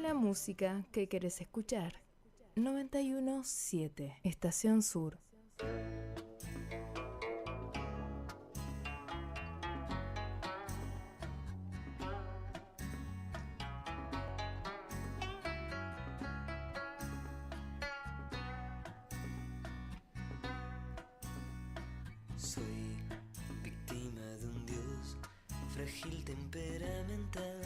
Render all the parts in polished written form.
la música que querés escuchar. 91.7 Estación Sur. Soy víctima de un dios frágil temperamental,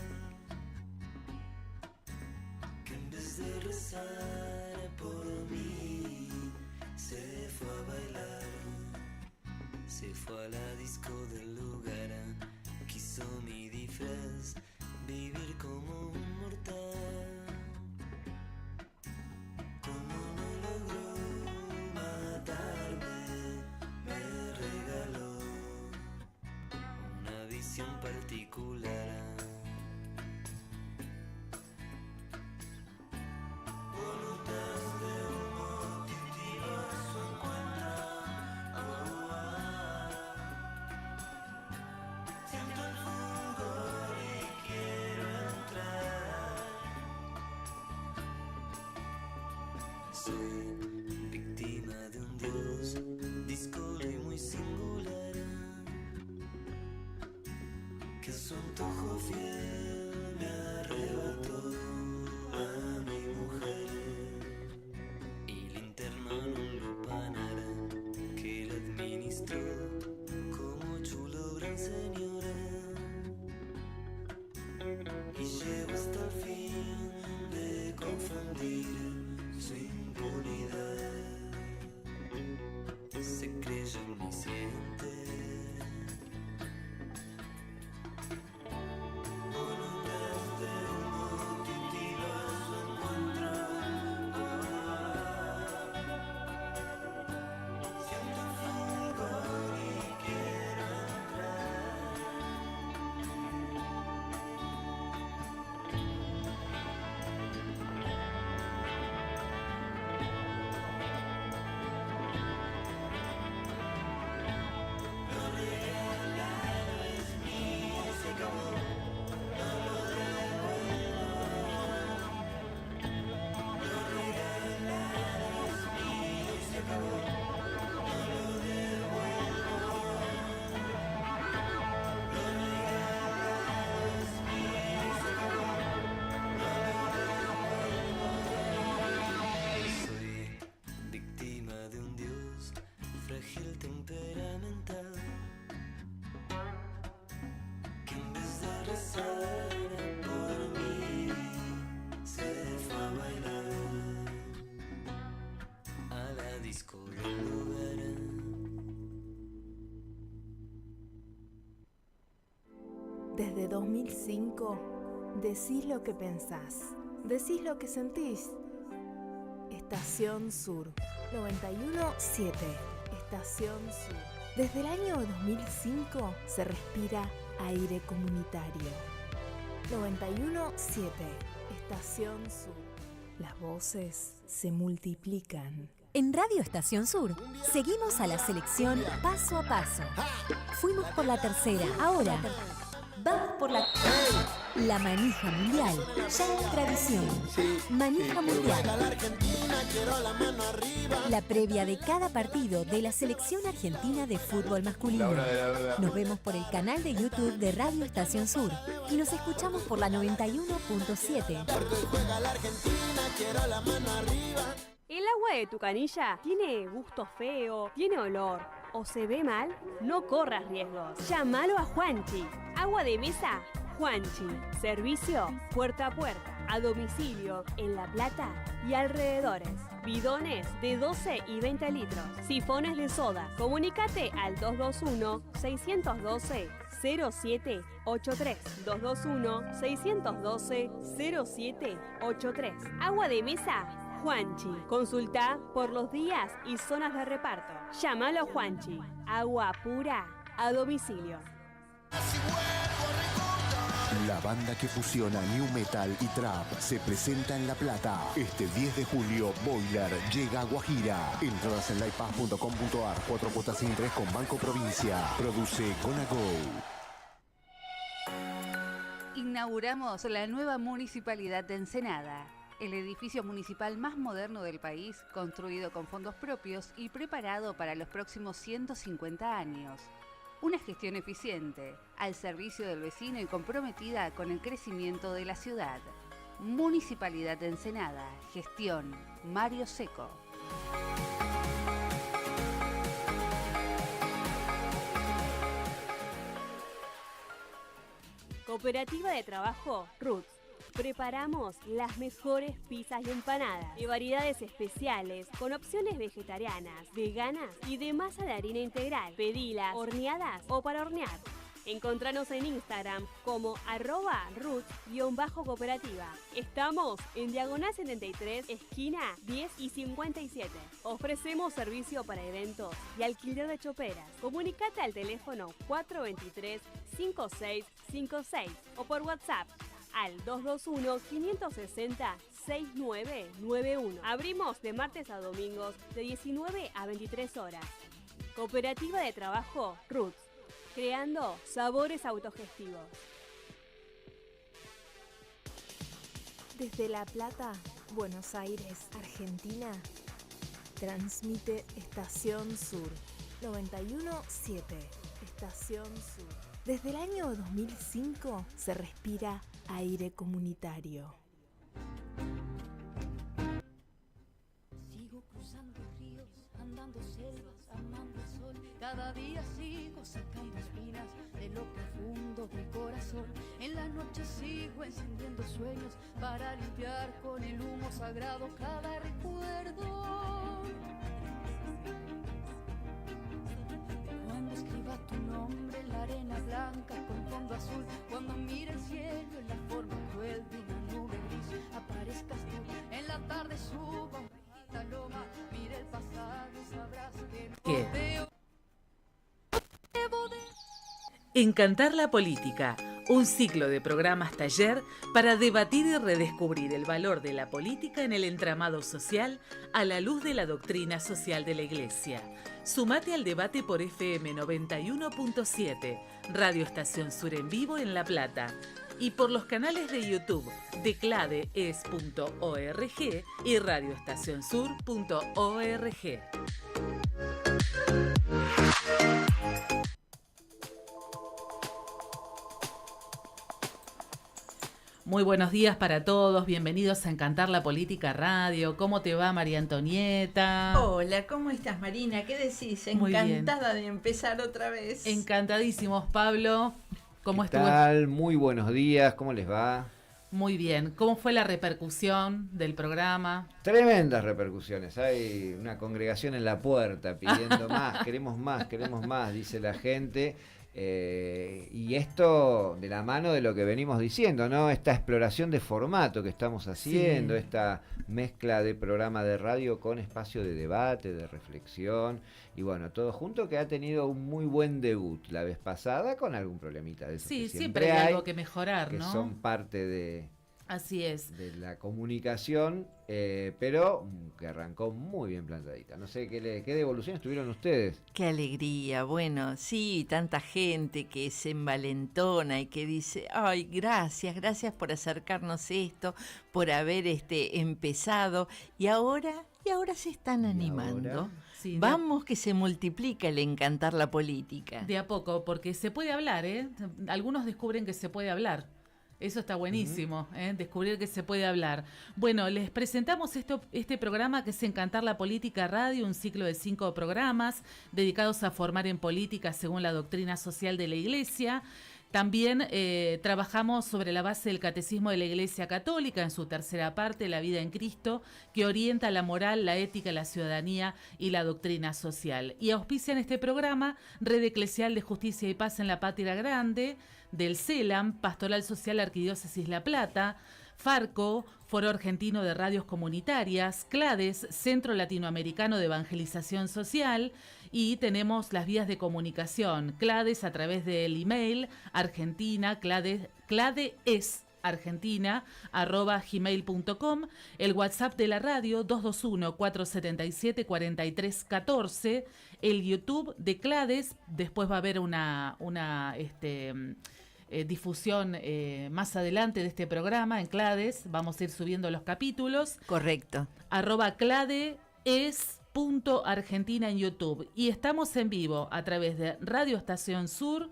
que en vez de rezar por mí se fue a bailar, se fue a la disco del lugar, quiso mi disfraz, vivir como un mortal. Como no logró matarme, me regaló una visión particular. Volutas de humo titilan su encuentro. Siento el fulgor y quiero entrar. Soy víctima de un dios díscolo y muy singular, que a su antojo fiel me arrebató a mi mujer y le internó en un lupanar que la administró como chulo gran señor, y llegó hasta el fin de confundir su impunidad. Se creyó omnisciente. Volutas de humo titilan su encuentro. Siento el fulgor y quiero entrar. Lo regalado es mío, se acabó, no lo devuelvo. Lo regalado es mío, se acabó, no lo devuelvo. Lo regalado es mío, se acabó, no lo devuelvo. Soy víctima de un dios frágil temperamental, que en vez de rezar por mí se fue a bailar a la disco del lugar. Desde 2005, decís lo que pensás, decís lo que sentís. Estación Sur, 91.7 Estación Sur. Desde el año 2005 se respira aire comunitario. 91.7 Estación Sur. Las voces se multiplican. En Radio Estación Sur, seguimos a la selección paso a paso. Fuimos por la tercera, ahora vamos por la... La manija mundial, ya es tradición. Manija mundial. La previa de cada partido de la selección argentina de fútbol masculino. Nos vemos por el canal de YouTube de Radio Estación Sur y nos escuchamos por la 91.7. ¿El agua de tu canilla tiene gusto feo, tiene olor o se ve mal? No corras riesgos. Llámalo a Juanchi. Agua de mesa, Juanchi. Servicio puerta a puerta, a domicilio, en La Plata y alrededores. Bidones de 12 y 20 litros. Sifones de soda. Comunícate al 221-612-0783. 221-612-0783. Agua de mesa, Juanchi. Consulta por los días y zonas de reparto. Llámalo a Juanchi. Agua pura a domicilio. La banda que fusiona new metal y trap se presenta en La Plata. Este 10 de julio, Boiler llega a Guajira. Entradas en livepass.com.ar. 4 cuotas sin interés con Banco Provincia. Produce Gonna Go. Inauguramos la nueva Municipalidad de Ensenada, el edificio municipal más moderno del país, construido con fondos propios y preparado para los próximos 150 años. Una gestión eficiente, al servicio del vecino y comprometida con el crecimiento de la ciudad. Municipalidad de Ensenada, gestión Mario Seco. Cooperativa de Trabajo Roots. Preparamos las mejores pizzas y empanadas de variedades especiales con opciones vegetarianas, veganas y de masa de harina integral. Pedilas horneadas o para hornear. Encontranos en Instagram como @roots_cooperativa. Estamos en Diagonal 73, esquina 10 y 57. Ofrecemos servicio para eventos y alquiler de choperas. Comunicate al teléfono 423-5656 o por WhatsApp al 221-560-6991. Abrimos de martes a domingos de 19 a 23 horas. Cooperativa de Trabajo Roots. Creando sabores autogestivos. Desde La Plata, Buenos Aires, Argentina, transmite Estación Sur 91.7. Estación Sur. Desde el año 2005 se respira aire comunitario. Sigo cruzando ríos, andando selvas, amando el sol. Cada día sigo sacando espinas de lo profundo del corazón. En la noche sigo encendiendo sueños para limpiar con el humo sagrado cada recuerdo. Cuando escriba tu nombre en la arena blanca con fondo azul, cuando mire el cielo en la forma cruel de una nube gris, aparezcas tú en la tarde, suba la loma, mire el pasado y sabrás que no veo. Encantar la política, un ciclo de programas taller para debatir y redescubrir el valor de la política en el entramado social a la luz de la doctrina social de la Iglesia. Sumate al debate por FM 91.7, Radio Estación Sur en vivo en La Plata, y por los canales de YouTube de cladees.org y radioestacionsur.org. Muy buenos días para todos, bienvenidos a Encantar la Política Radio. ¿Cómo te va, María Antonieta? Hola, ¿cómo estás, Marina? ¿Qué decís? Muy Encantada de empezar otra vez. Encantadísimos, Pablo. ¿Cómo estuvo? ¿Qué tal? Muy buenos días, ¿cómo les va? Muy bien. ¿Cómo fue la repercusión del programa? Tremendas repercusiones. Hay una congregación en la puerta pidiendo más, queremos más, dice la gente. Y esto de la mano de lo que venimos diciendo, ¿no? Esta exploración de formato que estamos haciendo, sí. Esta mezcla de programa de radio con espacio de debate, de reflexión, y bueno, todo junto, que ha tenido un muy buen debut la vez pasada, con algún problemita de eso. Sí, que siempre hay algo que mejorar, que ¿no? son parte de... Así es. De la comunicación, pero que arrancó muy bien plantadita. No sé, ¿qué devoluciones tuvieron ustedes? Qué alegría, bueno, sí, tanta gente que se envalentona y que dice, ay, gracias por acercarnos esto, por haber empezado, y ahora se están animando. Sí, vamos, que se multiplica el encantar la política. De a poco, porque se puede hablar, ¿eh? Algunos descubren que se puede hablar. Eso está buenísimo, descubrir que se puede hablar. Bueno, les presentamos este programa que es Encantar la Política Radio, un ciclo de 5 programas dedicados a formar en política según la doctrina social de la Iglesia. También trabajamos sobre la base del Catecismo de la Iglesia Católica en su tercera parte, La vida en Cristo, que orienta la moral, la ética, la ciudadanía y la doctrina social. Y auspician este programa Red Eclesial de Justicia y Paz en la Patria Grande, del CELAM, Pastoral Social Arquidiócesis La Plata, Farco, Foro Argentino de Radios Comunitarias, CLADES, Centro Latinoamericano de Evangelización Social, y tenemos las vías de comunicación, CLADES a través del email argentina, cladeesargentina@gmail.com, el WhatsApp de la radio 221-477-4314, el YouTube de CLADES, después va a haber difusión más adelante de este programa en Clades. Vamos a ir subiendo los capítulos. Correcto. @clades.argentina en YouTube. Y estamos en vivo a través de Radio Estación Sur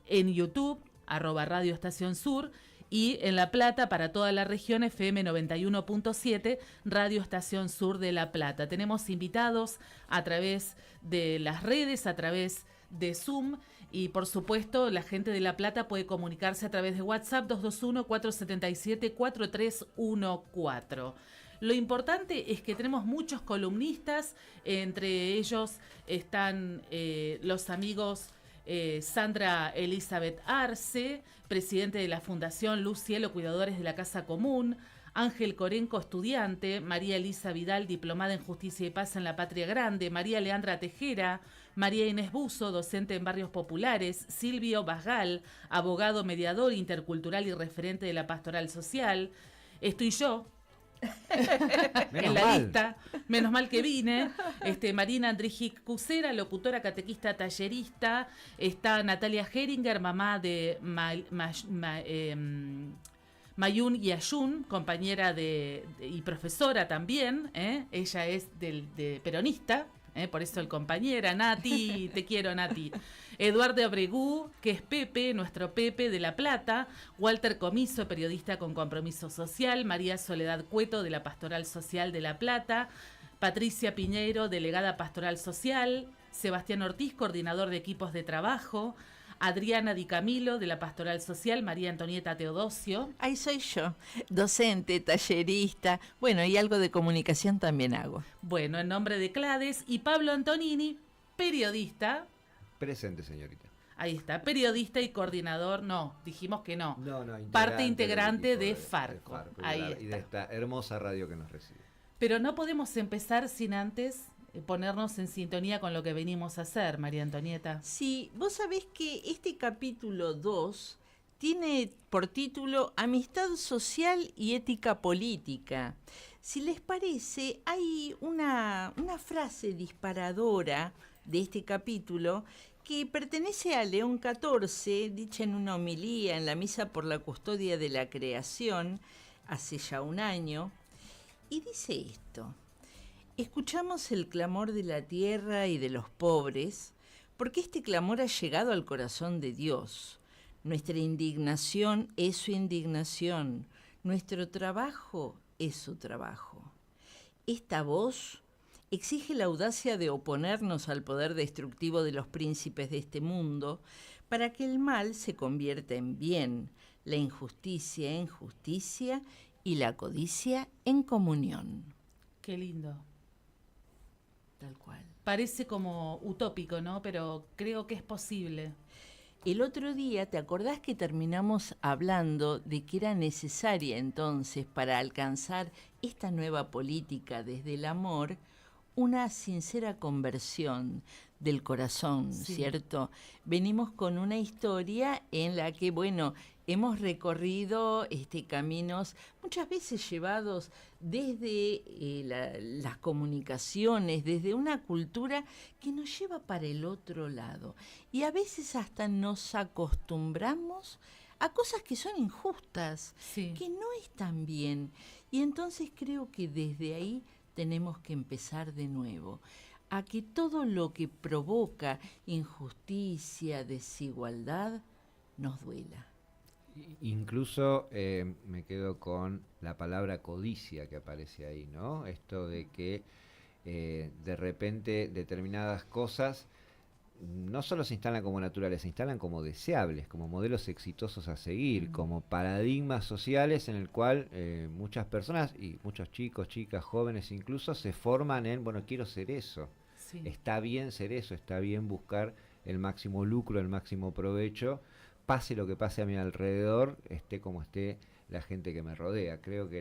en YouTube, @Radio Estación Sur. Y en La Plata, para toda la región, FM 91.7, Radio Estación Sur de La Plata. Tenemos invitados a través de las redes, a través de Zoom. Y por supuesto, la gente de La Plata puede comunicarse a través de WhatsApp 221-477-4314. Lo importante es que tenemos muchos columnistas, entre ellos están los amigos Sandra Elizabeth Arce, presidente de la Fundación Luz Cielo Cuidadores de la Casa Común, Ángel Corenco, estudiante, María Elisa Vidal, diplomada en Justicia y Paz en la Patria Grande, María Leandra Tejera, María Inés Buzo, docente en Barrios Populares, Silvio Basgal, abogado, mediador intercultural y referente de la Pastoral Social. Estoy yo, en la lista, menos mal que vine. Marina Andrijic Cusera, locutora, catequista, tallerista. Está Natalia Heringer, mamá de Mayun y Ayun, compañera y profesora también. Ella es de peronista, por eso el compañera. Nati, te quiero, Nati. Eduardo Abregú, que es Pepe, nuestro Pepe de La Plata. Walter Comiso, periodista con compromiso social. María Soledad Cueto, de la Pastoral Social de La Plata. Patricia Piñeiro, delegada Pastoral Social. Sebastián Ortiz, coordinador de equipos de trabajo. Adriana Di Camilo, de la Pastoral Social. María Antonieta Teodosio. Ahí soy yo, docente, tallerista, bueno, y algo de comunicación también hago. Bueno, en nombre de Clades. Y Pablo Antonini, periodista. Presente, señorita. Ahí está, periodista y coordinador, no, dijimos que no. No, parte integrante de Farco. Ahí está. Y de esta hermosa radio que nos recibe. Pero no podemos empezar sin antes ponernos en sintonía con lo que venimos a hacer, María Antonieta. Sí, vos sabés que este capítulo 2 tiene por título Amistad Social y Ética Política. Si les parece, hay una frase disparadora de este capítulo que pertenece a León XIV, dicha en una homilía en la Misa por la Custodia de la Creación, hace ya un año, y dice esto: escuchamos el clamor de la tierra y de los pobres, porque este clamor ha llegado al corazón de Dios. Nuestra indignación es su indignación, nuestro trabajo es su trabajo. Esta voz exige la audacia de oponernos al poder destructivo de los príncipes de este mundo para que el mal se convierta en bien, la injusticia en justicia y la codicia en comunión. Qué lindo. Tal cual. Parece como utópico, ¿no? Pero creo que es posible. El otro día, ¿te acordás que terminamos hablando de que era necesaria entonces, para alcanzar esta nueva política desde el amor, una sincera conversión del corazón, sí, ¿cierto? Venimos con una historia en la que, bueno, hemos recorrido caminos muchas veces llevados desde las comunicaciones, desde una cultura que nos lleva para el otro lado. Y a veces hasta nos acostumbramos a cosas que son injustas, sí, que no están bien. Y entonces creo que desde ahí tenemos que empezar de nuevo, a que todo lo que provoca injusticia, desigualdad, nos duela. Incluso me quedo con la palabra codicia que aparece ahí, ¿no? Esto de que de repente determinadas cosas no solo se instalan como naturales, se instalan como deseables, como modelos exitosos a seguir, como paradigmas sociales en el cual muchas personas, y muchos chicos, chicas, jóvenes incluso, se forman en, bueno, quiero ser eso. Sí. Está bien ser eso, está bien buscar el máximo lucro, el máximo provecho, pase lo que pase a mi alrededor, esté como esté la gente que me rodea. Creo que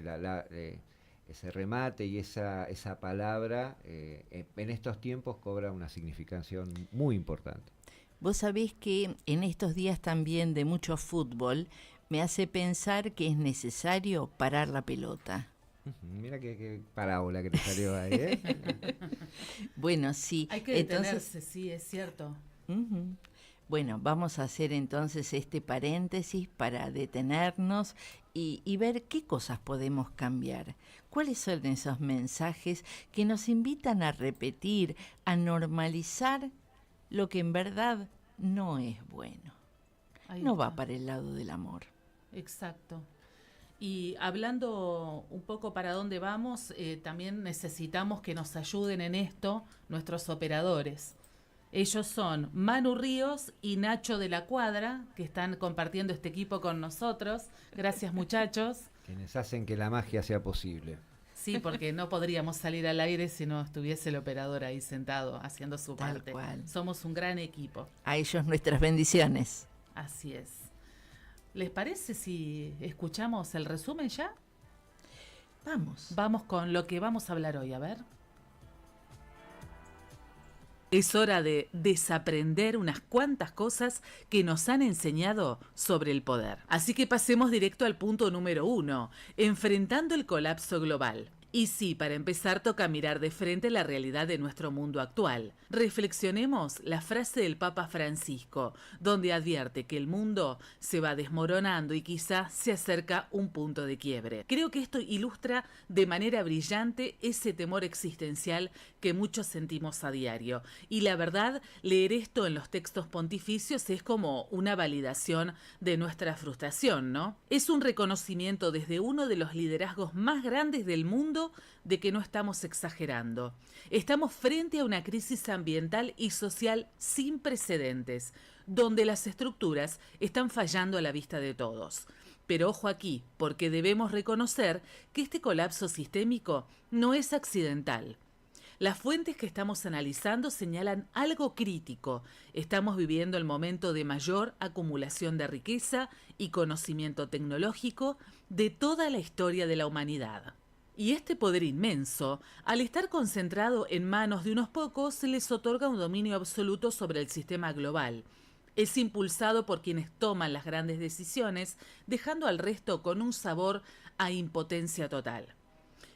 ese remate y esa palabra en estos tiempos cobra una significación muy importante. Vos sabés que en estos días también de mucho fútbol me hace pensar que es necesario parar la pelota. Mira qué parábola que te salió ahí, ¿eh? Bueno, sí. Hay que detenerse, sí, es cierto. Bueno, vamos a hacer entonces este paréntesis para detenernos y ver qué cosas podemos cambiar. ¿Cuáles son esos mensajes que nos invitan a repetir, a normalizar lo que en verdad no es bueno? No va para el lado del amor. Exacto. Y hablando un poco para dónde vamos, también necesitamos que nos ayuden en esto nuestros operadores. Ellos son Manu Ríos y Nacho de la Cuadra, que están compartiendo este equipo con nosotros. Gracias, muchachos. Quienes hacen que la magia sea posible. Sí, porque no podríamos salir al aire si no estuviese el operador ahí sentado haciendo su Tal parte. cual. Somos un gran equipo. A ellos nuestras bendiciones. Así es. ¿Les parece si escuchamos el resumen ya? Vamos. Vamos con lo que vamos a hablar hoy, a ver. Es hora de desaprender unas cuantas cosas que nos han enseñado sobre el poder. Así que pasemos directo al punto número 1, enfrentando el colapso global. Y sí, para empezar toca mirar de frente la realidad de nuestro mundo actual. Reflexionemos la frase del Papa Francisco, donde advierte que el mundo se va desmoronando y quizá se acerca un punto de quiebre. Creo que esto ilustra de manera brillante ese temor existencial que muchos sentimos a diario. Y la verdad, leer esto en los textos pontificios es como una validación de nuestra frustración, ¿no? Es un reconocimiento desde uno de los liderazgos más grandes del mundo de que no estamos exagerando. Estamos frente a una crisis ambiental y social sin precedentes, donde las estructuras están fallando a la vista de todos. Pero ojo aquí, porque debemos reconocer que este colapso sistémico no es accidental. Las fuentes que estamos analizando señalan algo crítico. Estamos viviendo el momento de mayor acumulación de riqueza y conocimiento tecnológico de toda la historia de la humanidad. Y este poder inmenso, al estar concentrado en manos de unos pocos, les otorga un dominio absoluto sobre el sistema global. Es impulsado por quienes toman las grandes decisiones, dejando al resto con un sabor a impotencia total.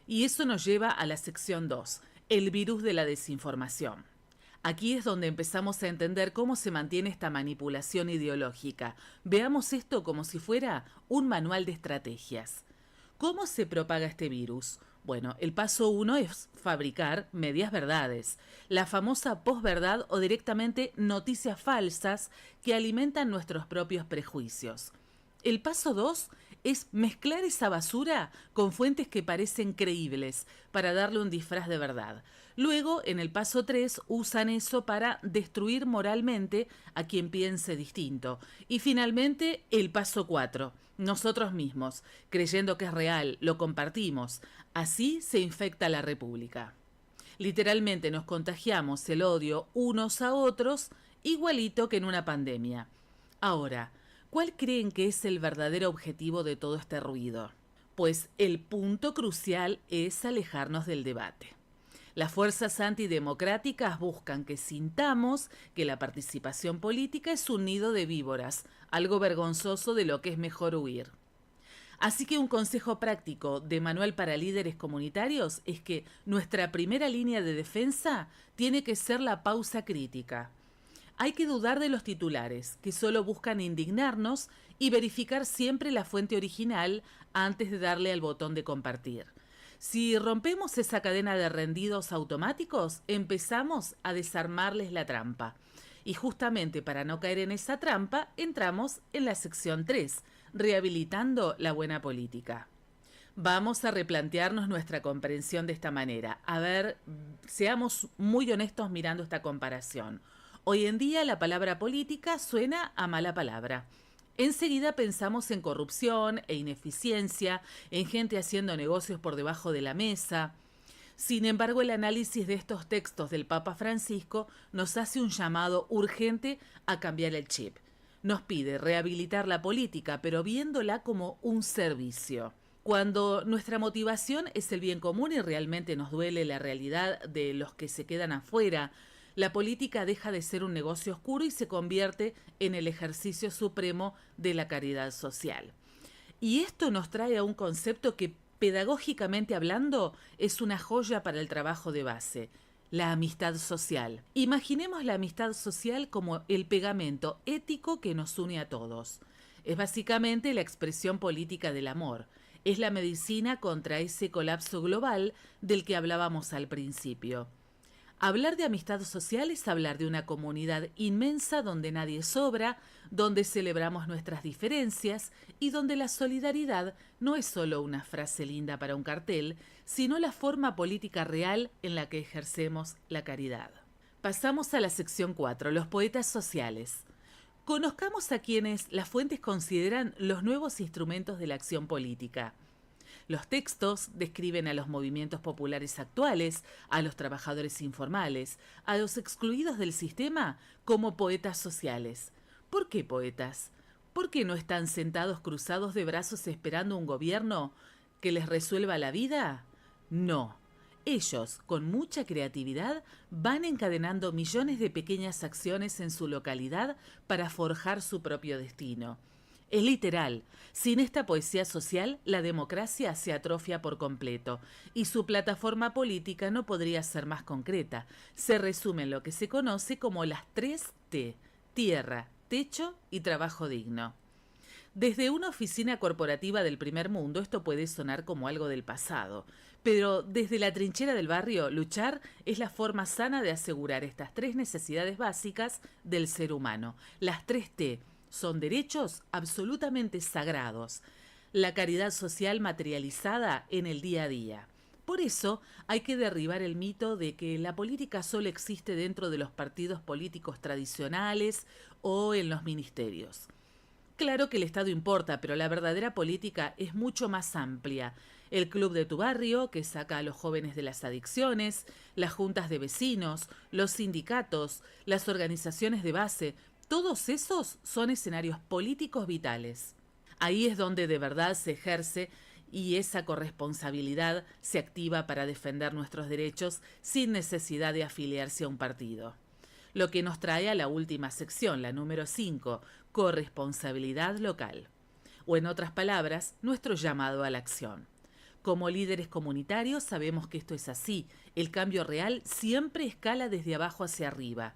Y eso nos lleva a la sección 2, el virus de la desinformación. Aquí es donde empezamos a entender cómo se mantiene esta manipulación ideológica. Veamos esto como si fuera un manual de estrategias. ¿Cómo se propaga este virus? Bueno, el paso 1 es fabricar medias verdades, la famosa posverdad o directamente noticias falsas que alimentan nuestros propios prejuicios. El paso 2 es mezclar esa basura con fuentes que parecen creíbles para darle un disfraz de verdad. Luego, en el paso 3, usan eso para destruir moralmente a quien piense distinto. Y finalmente, el paso 4, nosotros mismos, creyendo que es real, lo compartimos. Así se infecta la República. Literalmente nos contagiamos el odio unos a otros, igualito que en una pandemia. Ahora, ¿cuál creen que es el verdadero objetivo de todo este ruido? Pues el punto crucial es alejarnos del debate. Las fuerzas antidemocráticas buscan que sintamos que la participación política es un nido de víboras, algo vergonzoso de lo que es mejor huir. Así que un consejo práctico de manual para líderes comunitarios es que nuestra primera línea de defensa tiene que ser la pausa crítica. Hay que dudar de los titulares, que solo buscan indignarnos, y verificar siempre la fuente original antes de darle al botón de compartir. Si rompemos esa cadena de rendidos automáticos, empezamos a desarmarles la trampa. Y justamente para no caer en esa trampa, entramos en la sección 3, rehabilitando la buena política. Vamos a replantearnos nuestra comprensión de esta manera. A ver, seamos muy honestos mirando esta comparación. Hoy en día la palabra política suena a mala palabra. Enseguida pensamos en corrupción e ineficiencia, en gente haciendo negocios por debajo de la mesa. Sin embargo, el análisis de estos textos del Papa Francisco nos hace un llamado urgente a cambiar el chip. Nos pide rehabilitar la política, pero viéndola como un servicio. Cuando nuestra motivación es el bien común y realmente nos duele la realidad de los que se quedan afuera, la política deja de ser un negocio oscuro y se convierte en el ejercicio supremo de la caridad social. Y esto nos trae a un concepto que, pedagógicamente hablando, es una joya para el trabajo de base: la amistad social. Imaginemos la amistad social como el pegamento ético que nos une a todos. Es básicamente la expresión política del amor. Es la medicina contra ese colapso global del que hablábamos al principio. Hablar de amistad social es hablar de una comunidad inmensa donde nadie sobra, donde celebramos nuestras diferencias y donde la solidaridad no es solo una frase linda para un cartel, sino la forma política real en la que ejercemos la caridad. Pasamos a la sección 4, los poetas sociales. Conozcamos a quienes las fuentes consideran los nuevos instrumentos de la acción política. Los textos describen a los movimientos populares actuales, a los trabajadores informales, a los excluidos del sistema como poetas sociales. ¿Por qué poetas? ¿Por qué no están sentados cruzados de brazos esperando un gobierno que les resuelva la vida? No. Ellos, con mucha creatividad, van encadenando millones de pequeñas acciones en su localidad para forjar su propio destino. Es literal. Sin esta poesía social, la democracia se atrofia por completo y su plataforma política no podría ser más concreta. Se resume en lo que se conoce como las 3 T: tierra, techo y trabajo digno. Desde una oficina corporativa del primer mundo esto puede sonar como algo del pasado, pero desde la trinchera del barrio, luchar es la forma sana de asegurar estas 3 necesidades básicas del ser humano. Las 3 T son derechos absolutamente sagrados, la caridad social materializada en el día a día. Por eso hay que derribar el mito de que la política solo existe dentro de los partidos políticos tradicionales o en los ministerios. Claro que el Estado importa, pero la verdadera política es mucho más amplia. El club de tu barrio, que saca a los jóvenes de las adicciones, las juntas de vecinos, los sindicatos, las organizaciones de base, todos esos son escenarios políticos vitales. Ahí es donde de verdad se ejerce y esa corresponsabilidad se activa para defender nuestros derechos sin necesidad de afiliarse a un partido. Lo que nos trae a la última sección, la número 5, corresponsabilidad local. O en otras palabras, nuestro llamado a la acción. Como líderes comunitarios sabemos que esto es así. El cambio real siempre escala desde abajo hacia arriba.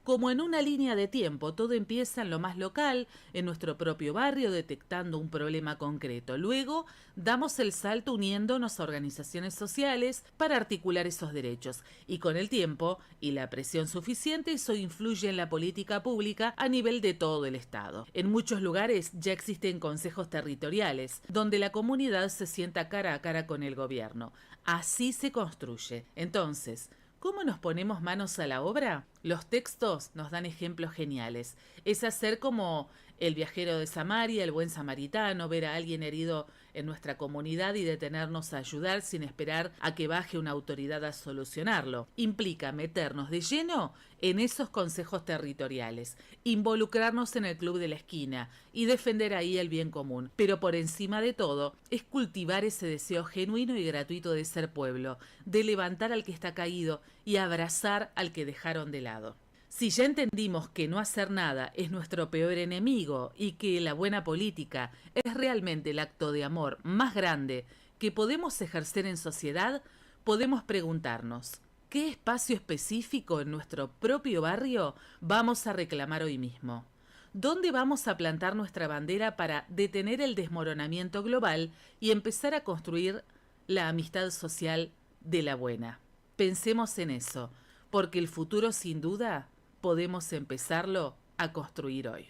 Como en una línea de tiempo, todo empieza en lo más local, en nuestro propio barrio, detectando un problema concreto. Luego, damos el salto uniéndonos a organizaciones sociales para articular esos derechos. Y con el tiempo y la presión suficiente, eso influye en la política pública a nivel de todo el Estado. En muchos lugares ya existen consejos territoriales, donde la comunidad se sienta cara a cara con el gobierno. Así se construye. Entonces, ¿cómo nos ponemos manos a la obra? Los textos nos dan ejemplos geniales. Es hacer como el viajero de Samaria, el buen samaritano, ver a alguien herido en nuestra comunidad y detenernos a ayudar sin esperar a que baje una autoridad a solucionarlo. Implica meternos de lleno en esos consejos territoriales, involucrarnos en el club de la esquina y defender ahí el bien común. Pero por encima de todo, es cultivar ese deseo genuino y gratuito de ser pueblo, de levantar al que está caído y abrazar al que dejaron de lado. Si ya entendimos que no hacer nada es nuestro peor enemigo y que la buena política es realmente el acto de amor más grande que podemos ejercer en sociedad, podemos preguntarnos, ¿qué espacio específico en nuestro propio barrio vamos a reclamar hoy mismo? ¿Dónde vamos a plantar nuestra bandera para detener el desmoronamiento global y empezar a construir la amistad social de la buena? Pensemos en eso, porque el futuro sin duda podemos empezarlo a construir hoy.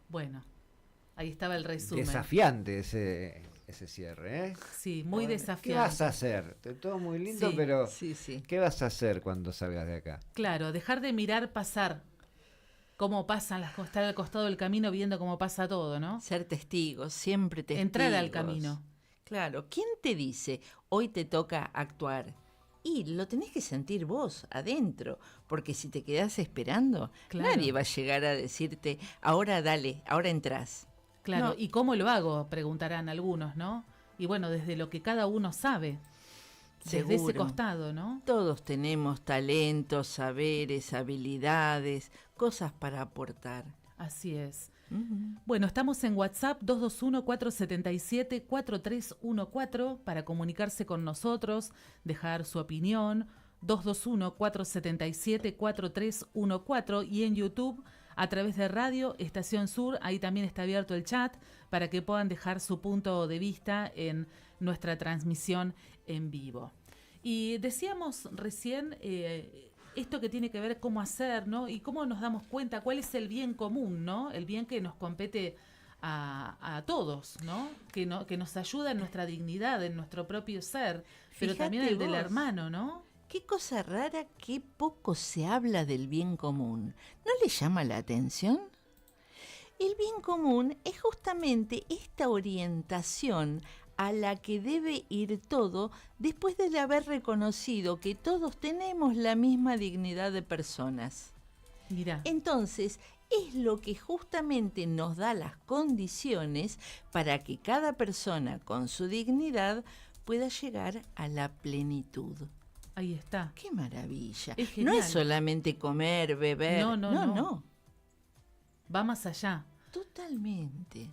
Bueno, ahí estaba el resumen. Desafiante ese cierre, ¿eh? Sí, muy desafiante. ¿Qué vas a hacer? Todo muy lindo, sí, pero sí. ¿qué vas a hacer cuando salgas de acá? Claro, dejar de mirar pasar, cómo pasan las cosas, estar al costado del camino viendo cómo pasa todo, ¿no? Ser testigos, siempre testigos. Entrar al camino. Claro, ¿quién te dice hoy te toca actuar? Y lo tenés que sentir vos, adentro, porque si te quedás esperando, claro, nadie va a llegar a decirte, ahora dale, ahora entrás. Claro, No. ¿y cómo lo hago? Preguntarán algunos, ¿no? Y bueno, desde lo que cada uno sabe, desde ese costado, ¿no? Todos tenemos talentos, saberes, habilidades, cosas para aportar. Así es. Bueno, estamos en WhatsApp 221-477-4314 para comunicarse con nosotros, dejar su opinión, 221-477-4314, y en YouTube a través de Radio Estación Sur, ahí también está abierto el chat para que puedan dejar su punto de vista en nuestra transmisión en vivo. Y decíamos recién esto que tiene que ver cómo hacer, ¿no? Y cómo nos damos cuenta cuál es el bien común, ¿no? El bien que nos compete a todos, ¿no? Que nos ayuda en nuestra dignidad, en nuestro propio ser, pero Fíjate también el del vos. hermano, ¿no? Qué cosa rara, qué poco se habla del bien común. ¿No le llama la atención? El bien común es justamente esta orientación a la que debe ir todo después de haber reconocido que todos tenemos la misma dignidad de personas. Mirá. Entonces, es lo que justamente nos da las condiciones para que cada persona con su dignidad pueda llegar a la plenitud. Ahí está. ¡Qué maravilla! Es No genial. es solamente comer, beber. No. Va más allá. Totalmente.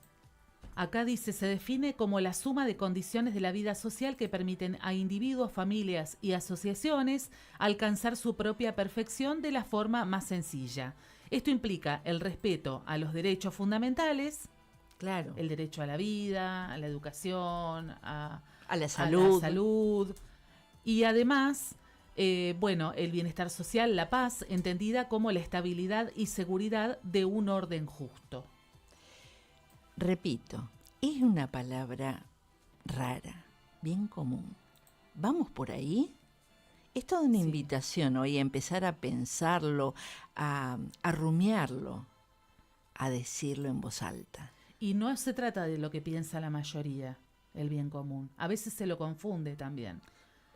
Acá dice, se define como la suma de condiciones de la vida social que permiten a individuos, familias y asociaciones alcanzar su propia perfección de la forma más sencilla. Esto implica el respeto a los derechos fundamentales, claro, el derecho a la vida, a la educación, a la salud. Y además, el bienestar social, la paz, entendida como la estabilidad y seguridad de un orden justo. Repito, es una palabra rara, bien común. ¿Vamos por ahí? Es toda una invitación hoy a empezar a pensarlo, a rumiarlo, a decirlo en voz alta. Y no se trata de lo que piensa la mayoría, el bien común. A veces se lo confunde también.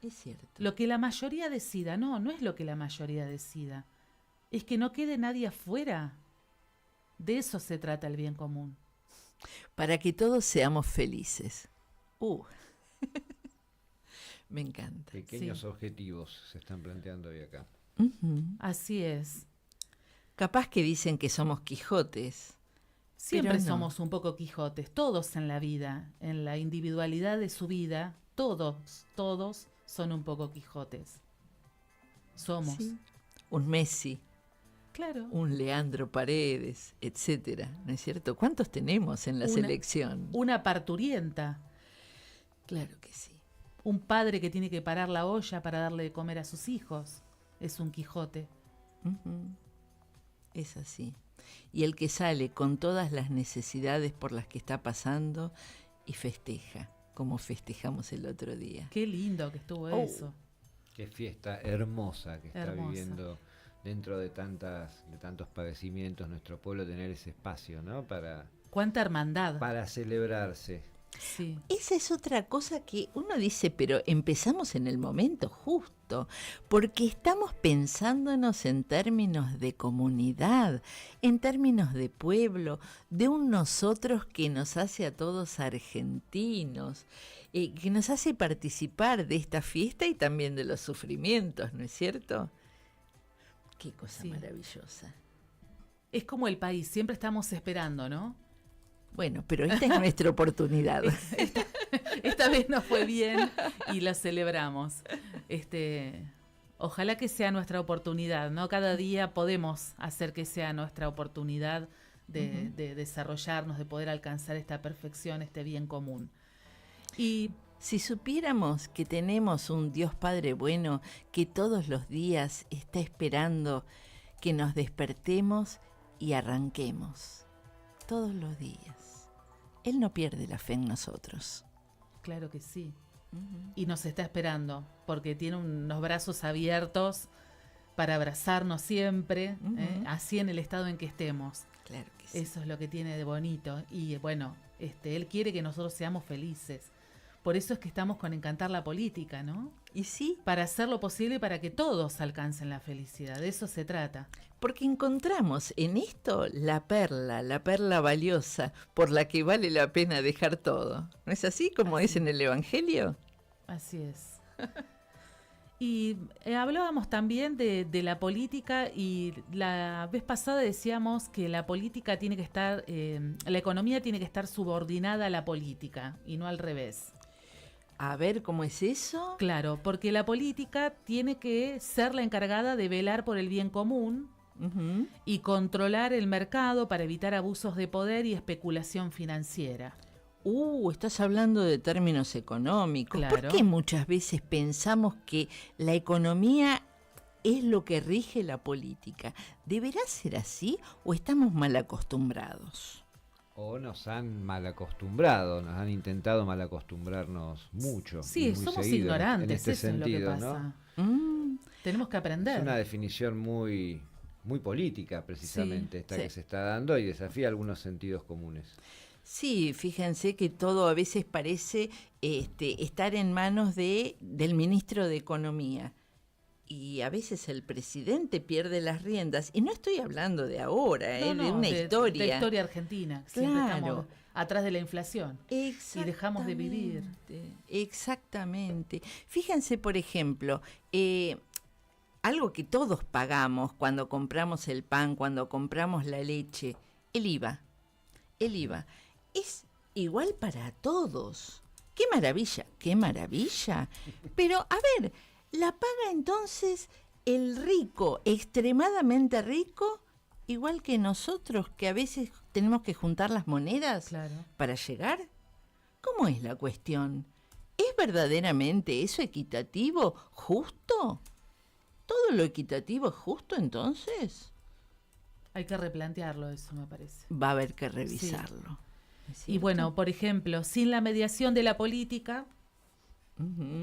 Es cierto. Lo que la mayoría decida, no es lo que la mayoría decida. Es que no quede nadie afuera. De eso se trata el bien común. Para que todos seamos felices. Me encanta. Pequeños objetivos se están planteando hoy acá. Así es. Capaz que dicen que somos Quijotes. Siempre pero no. somos un poco Quijotes, todos en la vida, en la individualidad de su vida, todos son un poco Quijotes. Somos. Sí. Un Messi. Claro. Un Leandro Paredes, etcétera, ¿no es cierto? ¿Cuántos tenemos en la selección? Una parturienta. Claro que sí. Un padre que tiene que parar la olla para darle de comer a sus hijos. Es un Quijote. Es así. Y el que sale con todas las necesidades por las que está pasando y festeja, como festejamos el otro día. Qué lindo que estuvo eso. Qué fiesta hermosa que está Hermosa. viviendo dentro de tantos padecimientos nuestro pueblo, tener ese espacio, ¿no? Cuánta hermandad. Para celebrarse. Sí. Esa es otra cosa que uno dice, pero empezamos en el momento justo, porque estamos pensándonos en términos de comunidad, en términos de pueblo, de un nosotros que nos hace a todos argentinos, que nos hace participar de esta fiesta y también de los sufrimientos, ¿no es cierto? Qué cosa maravillosa. Es como el país, siempre estamos esperando, ¿no? Bueno, pero esta es nuestra oportunidad. Esta vez nos fue bien y la celebramos. Ojalá que sea nuestra oportunidad, ¿no? Cada día podemos hacer que sea nuestra oportunidad de desarrollarnos, de poder alcanzar esta perfección, este bien común. Y si supiéramos que tenemos un Dios Padre bueno que todos los días está esperando que nos despertemos y arranquemos, todos los días. Él no pierde la fe en nosotros. Claro que sí. Y nos está esperando, porque tiene unos brazos abiertos para abrazarnos siempre, así en el estado en que estemos. Claro que sí. Eso es lo que tiene de bonito. Y bueno, Él quiere que nosotros seamos felices. Por eso es que estamos con Encantar la Política, ¿no? Y sí. Para hacer lo posible para que todos alcancen la felicidad. De eso se trata. Porque encontramos en esto la perla valiosa por la que vale la pena dejar todo. ¿No es así como es en el Evangelio? Así es. Y hablábamos también de la política, y la vez pasada decíamos que la política tiene que estar, la economía tiene que estar subordinada a la política y no al revés. A ver, ¿cómo es eso? Claro, porque la política tiene que ser la encargada de velar por el bien común y controlar el mercado para evitar abusos de poder y especulación financiera. Estás hablando de términos económicos. Claro. ¿Por qué muchas veces pensamos que la economía es lo que rige la política? ¿Deberá ser así o estamos mal acostumbrados? O nos han mal acostumbrado, nos han intentado mal acostumbrarnos mucho. Sí, somos ignorantes, en este eso sentido, es lo que pasa. ¿no? Tenemos que aprender. Es una definición muy, muy política, precisamente, Sí. que se está dando y desafía algunos sentidos comunes. Sí, fíjense que todo a veces parece estar en manos del ministro de Economía. Y a veces el presidente pierde las riendas. Y no estoy hablando de ahora, de una historia. De historia argentina. Siempre Claro. estamos atrás de la inflación. Y dejamos de vivir. Exactamente. Fíjense, por ejemplo, algo que todos pagamos cuando compramos el pan, cuando compramos la leche, el IVA. El IVA es igual para todos. ¡Qué maravilla! ¡Qué maravilla! Pero, a ver, ¿la paga entonces el rico, extremadamente rico, igual que nosotros, que a veces tenemos que juntar las monedas para llegar? ¿Cómo es la cuestión? ¿Es verdaderamente eso equitativo, justo? ¿Todo lo equitativo es justo entonces? Hay que replantearlo eso, me parece. Va a haber que revisarlo. Sí. Y bueno, por ejemplo, sin la mediación de la política,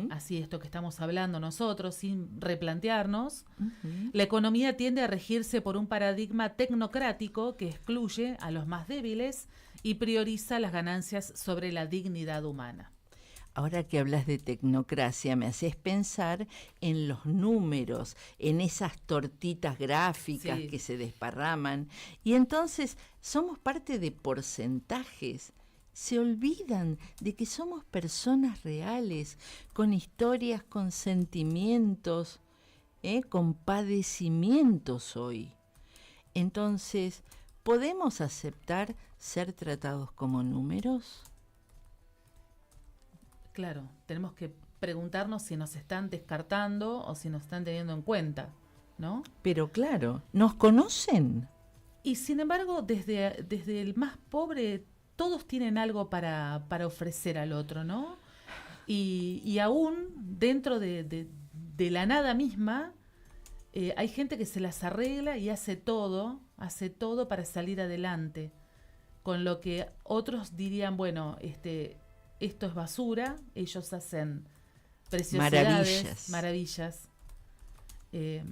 así esto que estamos hablando nosotros, sin replantearnos, la economía tiende a regirse por un paradigma tecnocrático que excluye a los más débiles y prioriza las ganancias sobre la dignidad humana. Ahora que hablas de tecnocracia, me haces pensar en los números, en esas tortitas gráficas que se desparraman. Y entonces somos parte de porcentajes. Se olvidan de que somos personas reales, con historias, con sentimientos, con padecimientos hoy. Entonces, ¿podemos aceptar ser tratados como números? Claro, tenemos que preguntarnos si nos están descartando o si nos están teniendo en cuenta, ¿no? Pero claro, ¿nos conocen? Y sin embargo, desde el más pobre, todos tienen algo para ofrecer al otro, ¿no? Y aún dentro de la nada misma, hay gente que se las arregla y hace todo para salir adelante. Con lo que otros dirían, bueno, esto es basura, ellos hacen preciosidades, maravillas. De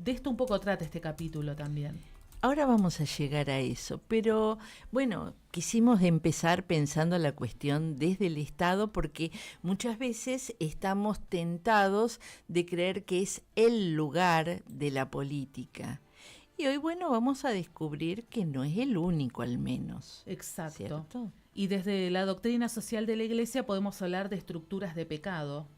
esto un poco trata este capítulo también. Ahora vamos a llegar a eso, pero bueno, quisimos empezar pensando la cuestión desde el Estado porque muchas veces estamos tentados de creer que es el lugar de la política. Y hoy, bueno, vamos a descubrir que no es el único, al menos. Exacto. ¿Cierto? Y desde la doctrina social de la Iglesia podemos hablar de estructuras de pecado.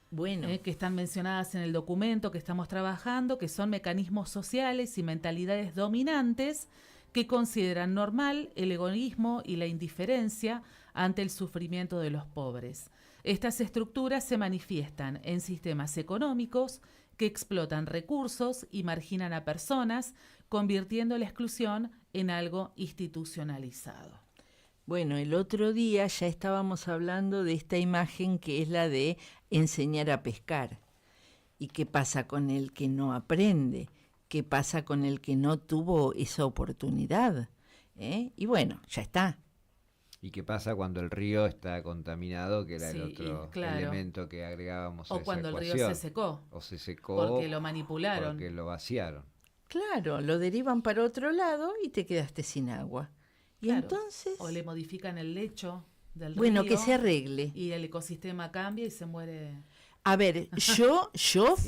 Bueno. Que están mencionadas en el documento que estamos trabajando, que son mecanismos sociales y mentalidades dominantes que consideran normal el egoísmo y la indiferencia ante el sufrimiento de los pobres. Estas estructuras se manifiestan en sistemas económicos que explotan recursos y marginan a personas, convirtiendo la exclusión en algo institucionalizado. Bueno, el otro día ya estábamos hablando de esta imagen que es la de enseñar a pescar. ¿Y qué pasa con el que no aprende? ¿Qué pasa con el que no tuvo esa oportunidad? Y bueno, ya está. ¿Y qué pasa cuando el río está contaminado, que era el otro elemento que agregábamos a esa ecuación? O cuando el río se secó. O se secó. Porque lo manipularon. Porque lo vaciaron. Claro, lo derivan para otro lado y te quedaste sin agua. Y claro, entonces... O le modifican el lecho del río. Bueno, que se arregle. Y el ecosistema cambia y se muere. A ver, yo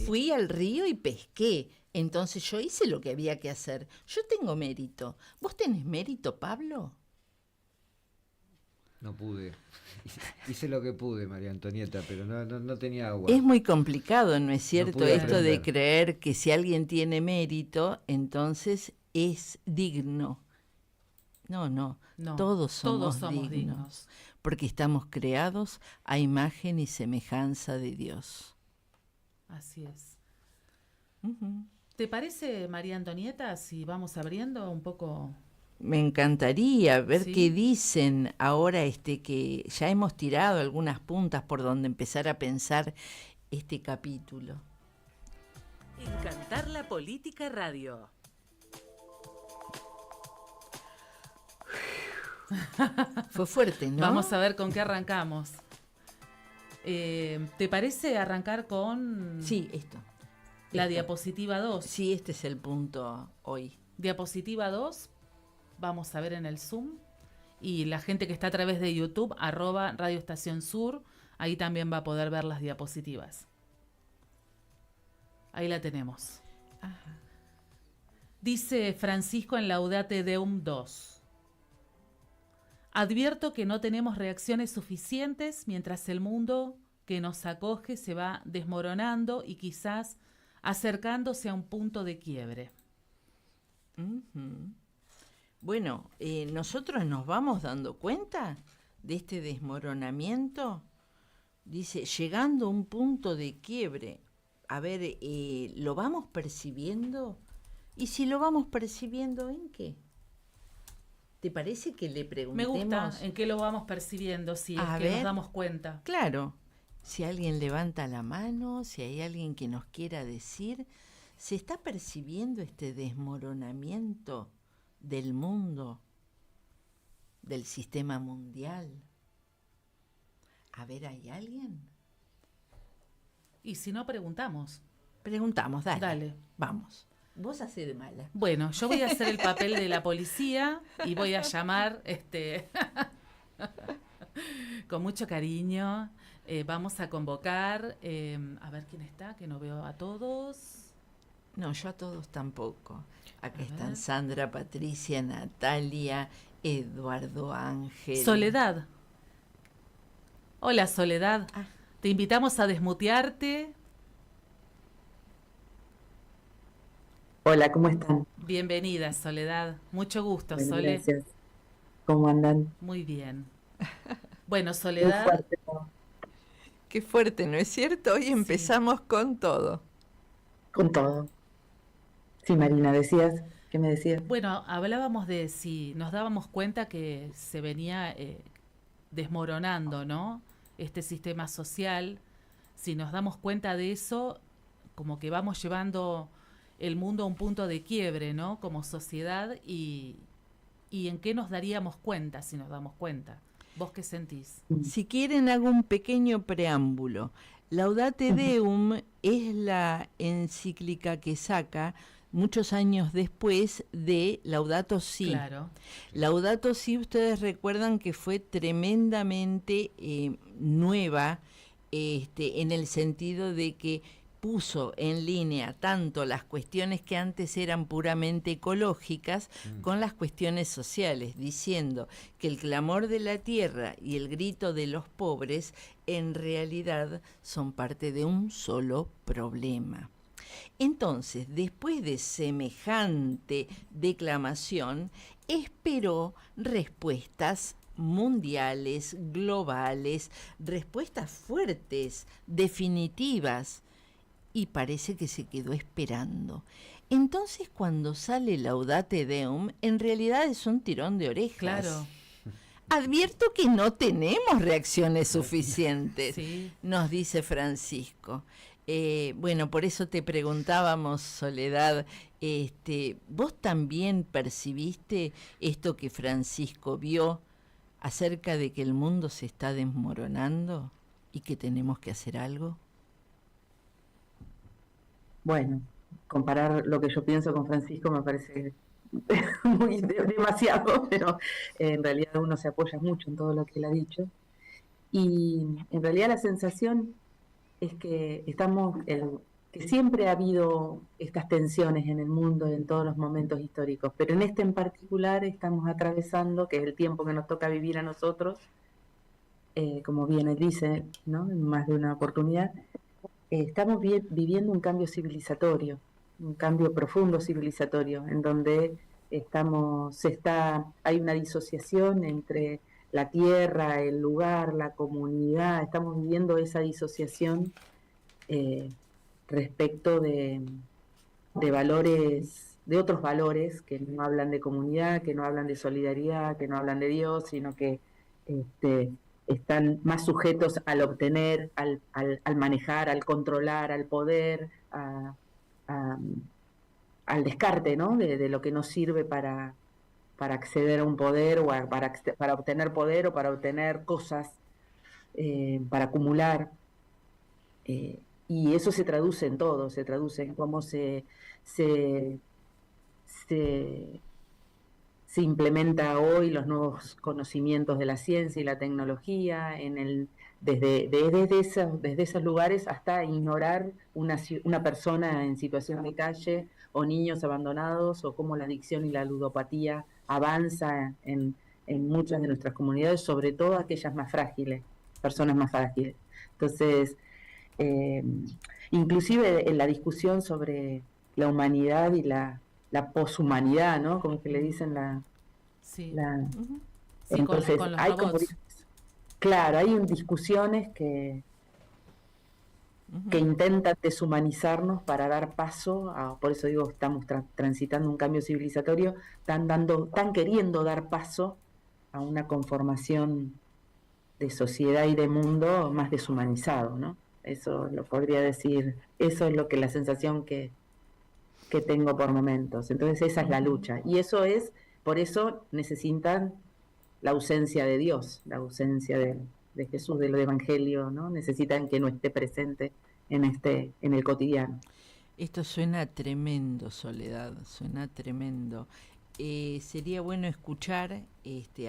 fui al río y pesqué. Entonces yo hice lo que había que hacer. Yo tengo mérito. ¿Vos tenés mérito, Pablo? No pude. Hice lo que pude, María Antonieta, pero no tenía agua. Es muy complicado, ¿no es cierto? pude Esto de aprender. creer que si alguien tiene mérito, entonces es digno. No, No, todos somos dignos. dignos, porque estamos creados a imagen y semejanza de Dios. Así es. Ujú. ¿Te parece, María Antonieta, si vamos abriendo un poco? Me encantaría ver Sí. qué dicen ahora que ya hemos tirado algunas puntas por donde empezar a pensar este capítulo. Encantar la Política Radio. Fue fuerte, ¿no? Vamos a ver con qué arrancamos. ¿Te parece arrancar con Sí, esto. la Esto. diapositiva 2? Sí, este es el punto hoy. Diapositiva 2, vamos a ver en el Zoom. Y la gente que está a través de YouTube, @Radio Estación Sur, ahí también va a poder ver las diapositivas. Ahí la tenemos. Ajá. Dice Francisco en Laudate Deum 2. Advierto que no tenemos reacciones suficientes mientras el mundo que nos acoge se va desmoronando y quizás acercándose a un punto de quiebre. Ujú. Bueno, nosotros nos vamos dando cuenta de este desmoronamiento. Dice, llegando a un punto de quiebre. A ver, ¿lo vamos percibiendo? Y si lo vamos percibiendo, ¿en qué? ¿Te parece que le Me preguntemos? gusta en qué lo vamos percibiendo, si es A que nos ver. damos cuenta. Claro, si alguien levanta la mano, si hay alguien que nos quiera decir, ¿se está percibiendo este desmoronamiento del mundo, del sistema mundial? A ver, ¿hay alguien? Y si no, preguntamos. Preguntamos, dale. Dale. Vamos. Vos hacés de mala. Bueno, yo voy a hacer el papel de la policía y voy a llamar con mucho cariño. Vamos a convocar, a ver quién está, que no veo a todos. No, yo a todos tampoco. Acá A están ver. Sandra, Patricia, Natalia, Eduardo Ángel. Soledad. Hola, Soledad. Ah. Te invitamos a desmutearte. Hola, ¿cómo están? Bienvenida, Soledad. Mucho gusto, Bueno, Sole. gracias. ¿Cómo andan? Muy bien. Bueno, Muy Soledad, fuerte todo. Qué fuerte, ¿no es cierto? Hoy empezamos con todo. Con todo. Sí, Marina, decías, ¿qué me decías? bueno, hablábamos de si nos dábamos cuenta que se venía desmoronando, ¿no? Este sistema social. Si nos damos cuenta de eso, como que vamos llevando el mundo a un punto de quiebre, ¿no? Como sociedad y en qué nos daríamos cuenta si nos damos cuenta. ¿Vos qué sentís? Si quieren, hago un pequeño preámbulo. Laudate Deum es la encíclica que saca muchos años después de Laudato Si. Claro. Laudato Si, ustedes recuerdan que fue tremendamente nueva, en el sentido de que puso en línea tanto las cuestiones que antes eran puramente ecológicas con las cuestiones sociales, diciendo que el clamor de la tierra y el grito de los pobres en realidad son parte de un solo problema. Entonces, después de semejante declamación, esperó respuestas mundiales, globales, respuestas fuertes, definitivas, y parece que se quedó esperando. Entonces, cuando sale Laudate Deum, en realidad es un tirón de orejas. Claro. Advierto que no tenemos reacciones suficientes, Sí. nos dice Francisco. Bueno, por eso te preguntábamos, Soledad, ¿vos también percibiste esto que Francisco vio acerca de que el mundo se está desmoronando y que tenemos que hacer algo? Bueno, comparar lo que yo pienso con Francisco me parece demasiado, pero en realidad uno se apoya mucho en todo lo que él ha dicho. Y en realidad la sensación es que que siempre ha habido estas tensiones en el mundo en todos los momentos históricos, pero en este en particular estamos atravesando, que es el tiempo que nos toca vivir a nosotros, como bien él dice, ¿no? En más de una oportunidad, estamos viviendo un cambio civilizatorio, un cambio profundo civilizatorio, en donde hay una disociación entre la tierra, el lugar, la comunidad. Estamos viviendo esa disociación respecto de valores, de otros valores que no hablan de comunidad, que no hablan de solidaridad, que no hablan de Dios, sino que están más sujetos al obtener, al manejar, al controlar, al poder, al descarte, ¿no? De lo que nos sirve para acceder a un poder, o para obtener poder, o para obtener cosas, para acumular. Y eso se traduce en todo, se traduce en cómo se implementa hoy los nuevos conocimientos de la ciencia y la tecnología, desde esos lugares hasta ignorar una persona en situación de calle, o niños abandonados, o cómo la adicción y la ludopatía avanza en muchas de nuestras comunidades, sobre todo aquellas más frágiles, personas más frágiles. Entonces, inclusive en la discusión sobre la humanidad y la poshumanidad, ¿no? Como que le dicen Sí. Sí, entonces, con los hay robots. claro, hay discusiones que intentan deshumanizarnos para dar paso por eso digo, estamos transitando un cambio civilizatorio, están queriendo dar paso a una conformación de sociedad y de mundo más deshumanizado, ¿no? Eso lo podría decir, eso es la sensación que tengo por momentos. Entonces esa es la lucha, y por eso necesitan la ausencia de Dios, la ausencia de Jesús, del Evangelio, ¿no? Necesitan que no esté presente en el cotidiano. Esto suena tremendo, Soledad, suena tremendo. Sería bueno escuchar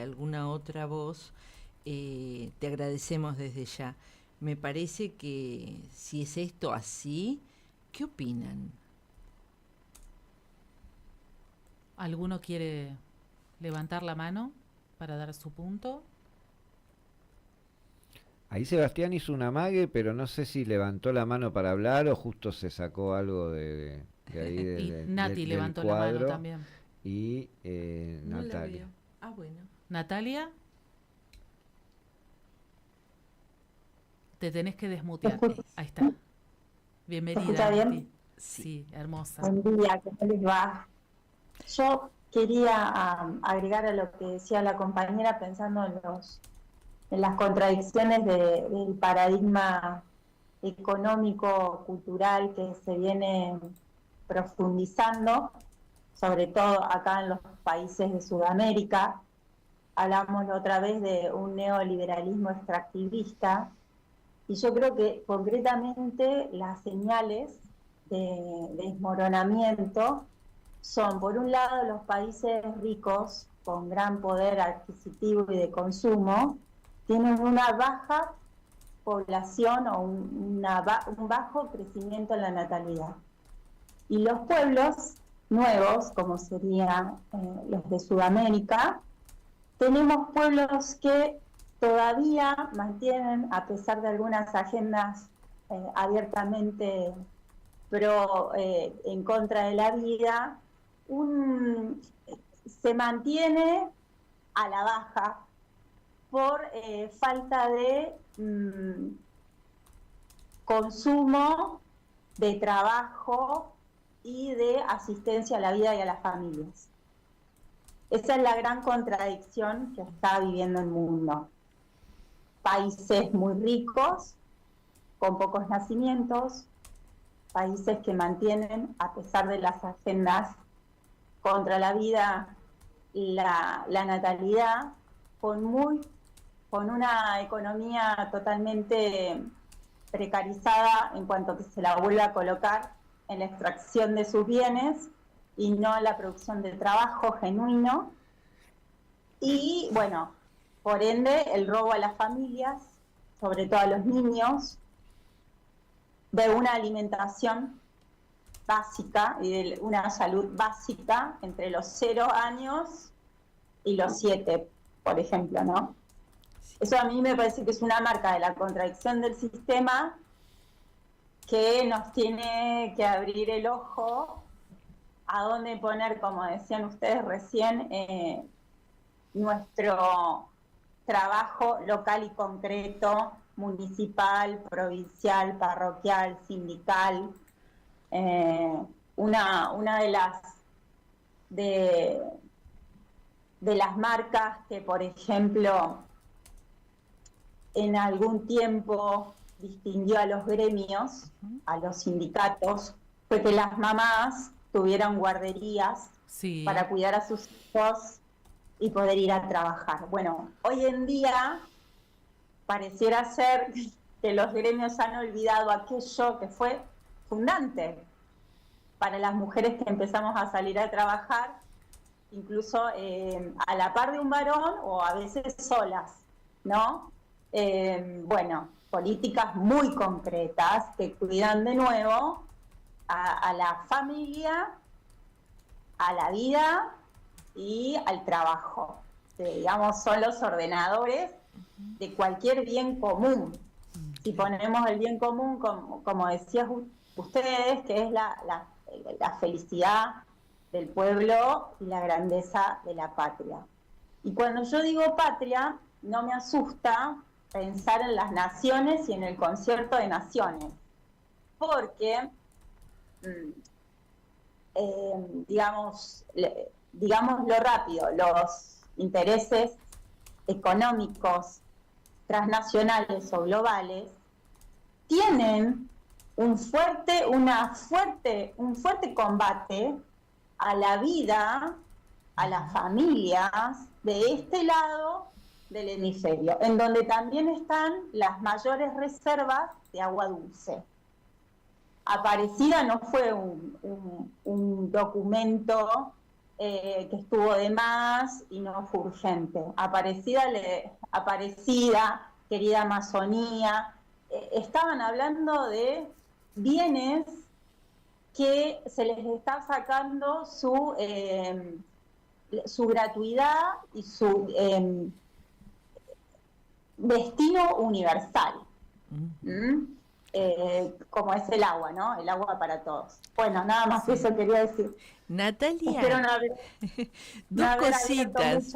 alguna otra voz. Te agradecemos desde ya. Me parece que si es esto así, ¿qué opinan? ¿Alguno quiere levantar la mano para dar su punto? Ahí Sebastián hizo un amague, pero no sé si levantó la mano para hablar o justo se sacó algo de ahí Y Nati levantó la mano también. Y No Natalia. Bueno. Natalia, te tenés que desmutear. Ahí está. Bienvenida. ¿Se escucha bien? Nati. Sí, hermosa. Buen día, ¿cómo les va? Yo quería agregar a lo que decía la compañera, pensando en las contradicciones del paradigma económico, cultural que se viene profundizando, sobre todo acá en los países de Sudamérica. Hablamos la otra vez de un neoliberalismo extractivista, y yo creo que concretamente las señales de desmoronamiento son, por un lado, los países ricos con gran poder adquisitivo y de consumo, tienen una baja población o un bajo crecimiento en la natalidad. Y los pueblos nuevos, como serían los de Sudamérica, tenemos pueblos que todavía mantienen, a pesar de algunas agendas abiertamente en contra de la vida, se mantiene a la baja por falta de consumo, de trabajo y de asistencia a la vida y a las familias. Esa es la gran contradicción que está viviendo el mundo. Países muy ricos, con pocos nacimientos, países que mantienen, a pesar de las agendas contra la vida y la natalidad, con una economía totalmente precarizada en cuanto que se la vuelve a colocar en la extracción de sus bienes y no en la producción de trabajo genuino. Y bueno, por ende, el robo a las familias, sobre todo a los niños, de una alimentación básica y de una salud básica entre los 0 años y los 7, por ejemplo, ¿no? Sí. Eso a mí me parece que es una marca de la contradicción del sistema que nos tiene que abrir el ojo a dónde poner, como decían ustedes recién, nuestro trabajo local y concreto, municipal, provincial, parroquial, sindical. Una de las marcas que, por ejemplo, en algún tiempo distinguió a los gremios, a los sindicatos, fue que las mamás tuvieran guarderías para cuidar a sus hijos y poder ir a trabajar. Bueno, hoy en día pareciera ser que los gremios han olvidado aquello que fue fundante para las mujeres que empezamos a salir a trabajar, incluso a la par de un varón o a veces solas, ¿no? Bueno, políticas muy concretas que cuidan de nuevo a la familia, a la vida y al trabajo. Digamos, son los ordenadores de cualquier bien común. Si ponemos el bien común, como decían ustedes, que es la felicidad del pueblo y la grandeza de la patria. Y cuando yo digo patria, no me asusta pensar en las naciones y en el concierto de naciones, porque, digámoslo rápido, los intereses económicos transnacionales o globales tienen un fuerte combate a la vida, a las familias de este lado del hemisferio, en donde también están las mayores reservas de agua dulce. Aparecida no fue un documento que estuvo de más y no fue urgente. Aparecida, querida Amazonía, estaban hablando de bienes que se les está sacando su gratuidad y su destino universal, como es el agua, ¿no? El agua para todos. Bueno, nada más eso quería decir. Natalia, espero no haber, dos cositas.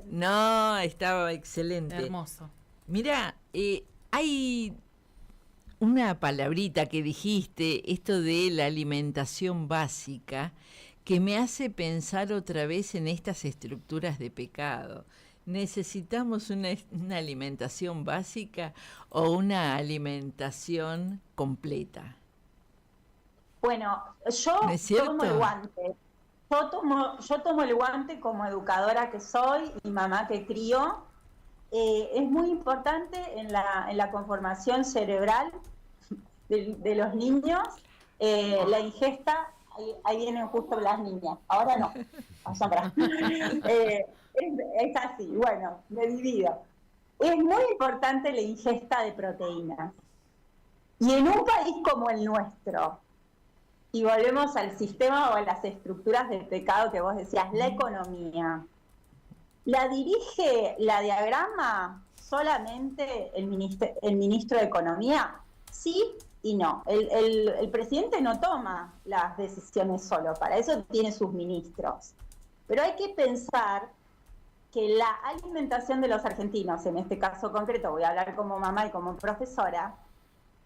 No, estaba excelente. Hermoso. Mira, hay una palabrita que dijiste, esto de la alimentación básica, que me hace pensar otra vez en estas estructuras de pecado. ¿Necesitamos una alimentación básica o una alimentación completa? Bueno, yo tomo el guante. Yo tomo el guante como educadora que soy y mamá que crío. Es muy importante en la conformación cerebral de los niños, la ingesta. Ahí vienen justo las niñas. Ahora no. Es así, bueno, me divido. Es muy importante la ingesta de proteínas. Y en un país como el nuestro, y volvemos al sistema o a las estructuras del pecado que vos decías, la economía, la dirige, la diagrama solamente el ministro de Economía, sí y no. El presidente no toma las decisiones solo, para eso tiene sus ministros. Pero hay que pensar que la alimentación de los argentinos, en este caso concreto, voy a hablar como mamá y como profesora,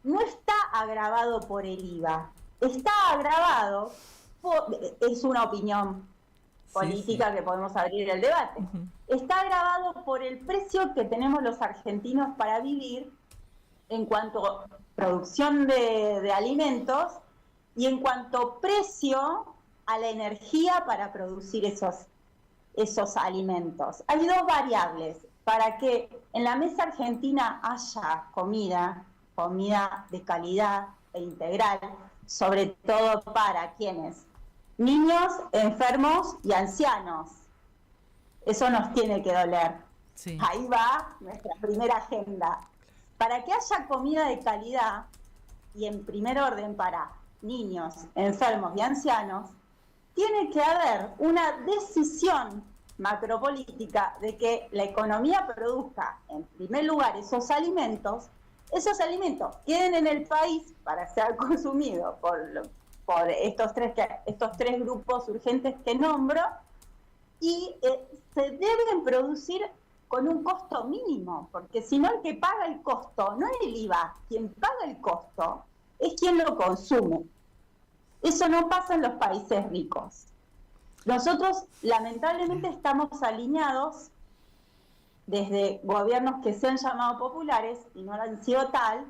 no está agravado por el IVA, está agravado es una opinión política que podemos abrir el debate, está agravado por el precio que tenemos los argentinos para vivir en cuanto a producción de alimentos y en cuanto precio a la energía para producir esos alimentos. Hay dos variables para que en la mesa argentina haya comida de calidad e integral, sobre todo para quienes, niños, enfermos y ancianos. Eso nos tiene que doler. Sí. Ahí va nuestra primera agenda. Para que haya comida de calidad y en primer orden para niños, enfermos y ancianos, tiene que haber una decisión macropolítica de que la economía produzca, en primer lugar, esos alimentos queden en el país para ser consumidos por estos tres grupos urgentes que nombro, y se deben producir con un costo mínimo, porque si no, el que paga el costo no es el IVA, quien paga el costo es quien lo consume. Eso no pasa en los países ricos. Nosotros, lamentablemente, estamos alineados desde gobiernos que se han llamado populares, y no han sido tal,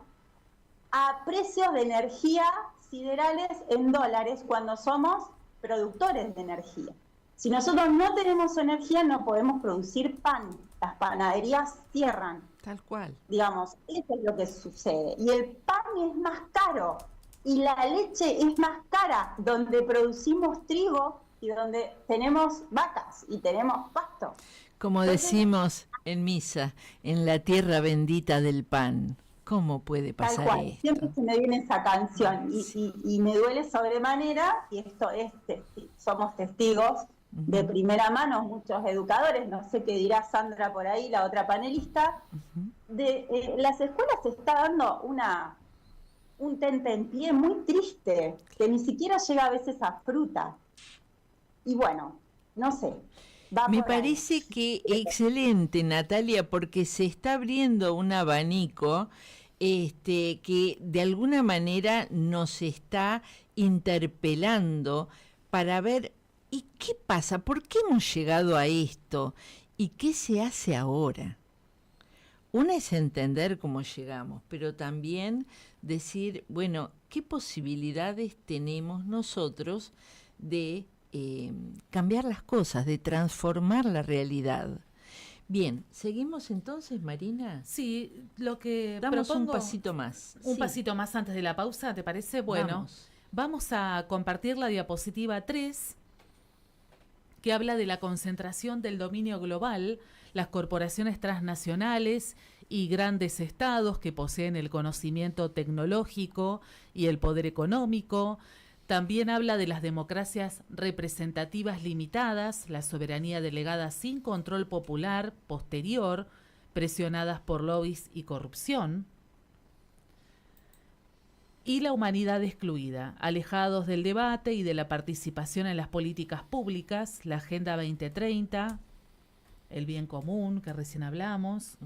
a precios de energía siderales en dólares cuando somos productores de energía. Si nosotros no tenemos energía, no podemos producir pan. Las panaderías cierran. Tal cual. Digamos, eso es lo que sucede. Y el pan es más caro, y la leche es más cara, donde producimos trigo y donde tenemos vacas y tenemos pasto. Como decimos en misa, en la tierra bendita del pan. ¿Cómo puede pasar tal cual. esto? Siempre se me viene esa canción y me duele sobremanera, y esto es, somos testigos de primera mano, muchos educadores, no sé qué dirá Sandra por ahí, la otra panelista, de las escuelas se está dando un tentempié muy triste, que ni siquiera llega a veces a fruta. Y bueno, no sé. Me parece que excelente, Natalia, porque se está abriendo un abanico que de alguna manera nos está interpelando para ver ¿y qué pasa? ¿Por qué hemos llegado a esto? ¿Y qué se hace ahora? Una es entender cómo llegamos, pero también decir, bueno, ¿qué posibilidades tenemos nosotros de cambiar las cosas, de transformar la realidad? Bien, ¿seguimos entonces, Marina? Sí, lo que damos propongo, un pasito más. Un pasito más antes de la pausa, ¿te parece? Bueno, vamos a compartir la diapositiva 3, que habla de la concentración del dominio global, las corporaciones transnacionales y grandes estados que poseen el conocimiento tecnológico y el poder económico. También habla de las democracias representativas limitadas, la soberanía delegada sin control popular posterior, presionadas por lobbies y corrupción. Y la humanidad excluida, alejados del debate y de la participación en las políticas públicas, la Agenda 2030, el bien común que recién hablamos.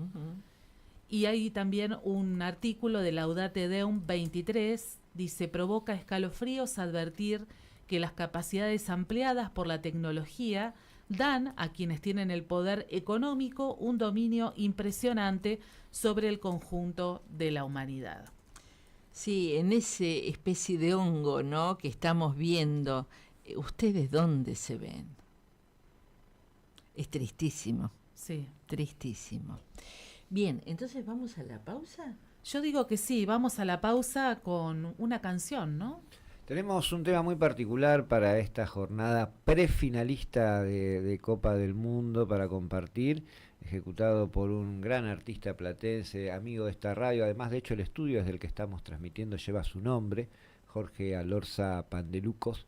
Y hay también un artículo de Laudate Deum 23, dice, provoca escalofríos advertir que las capacidades ampliadas por la tecnología dan a quienes tienen el poder económico un dominio impresionante sobre el conjunto de la humanidad. Sí, en ese especie de hongo, ¿no?, que estamos viendo, ¿ustedes dónde se ven? Es tristísimo. Sí. Tristísimo. Bien, entonces ¿vamos a la pausa? Yo digo que sí, vamos a la pausa con una canción, ¿no? Tenemos un tema muy particular para esta jornada prefinalista de Copa del Mundo para compartir, ejecutado por un gran artista platense, amigo de esta radio. Además, de hecho, el estudio desde el que estamos transmitiendo lleva su nombre, Jorge Alorza Pandelucos.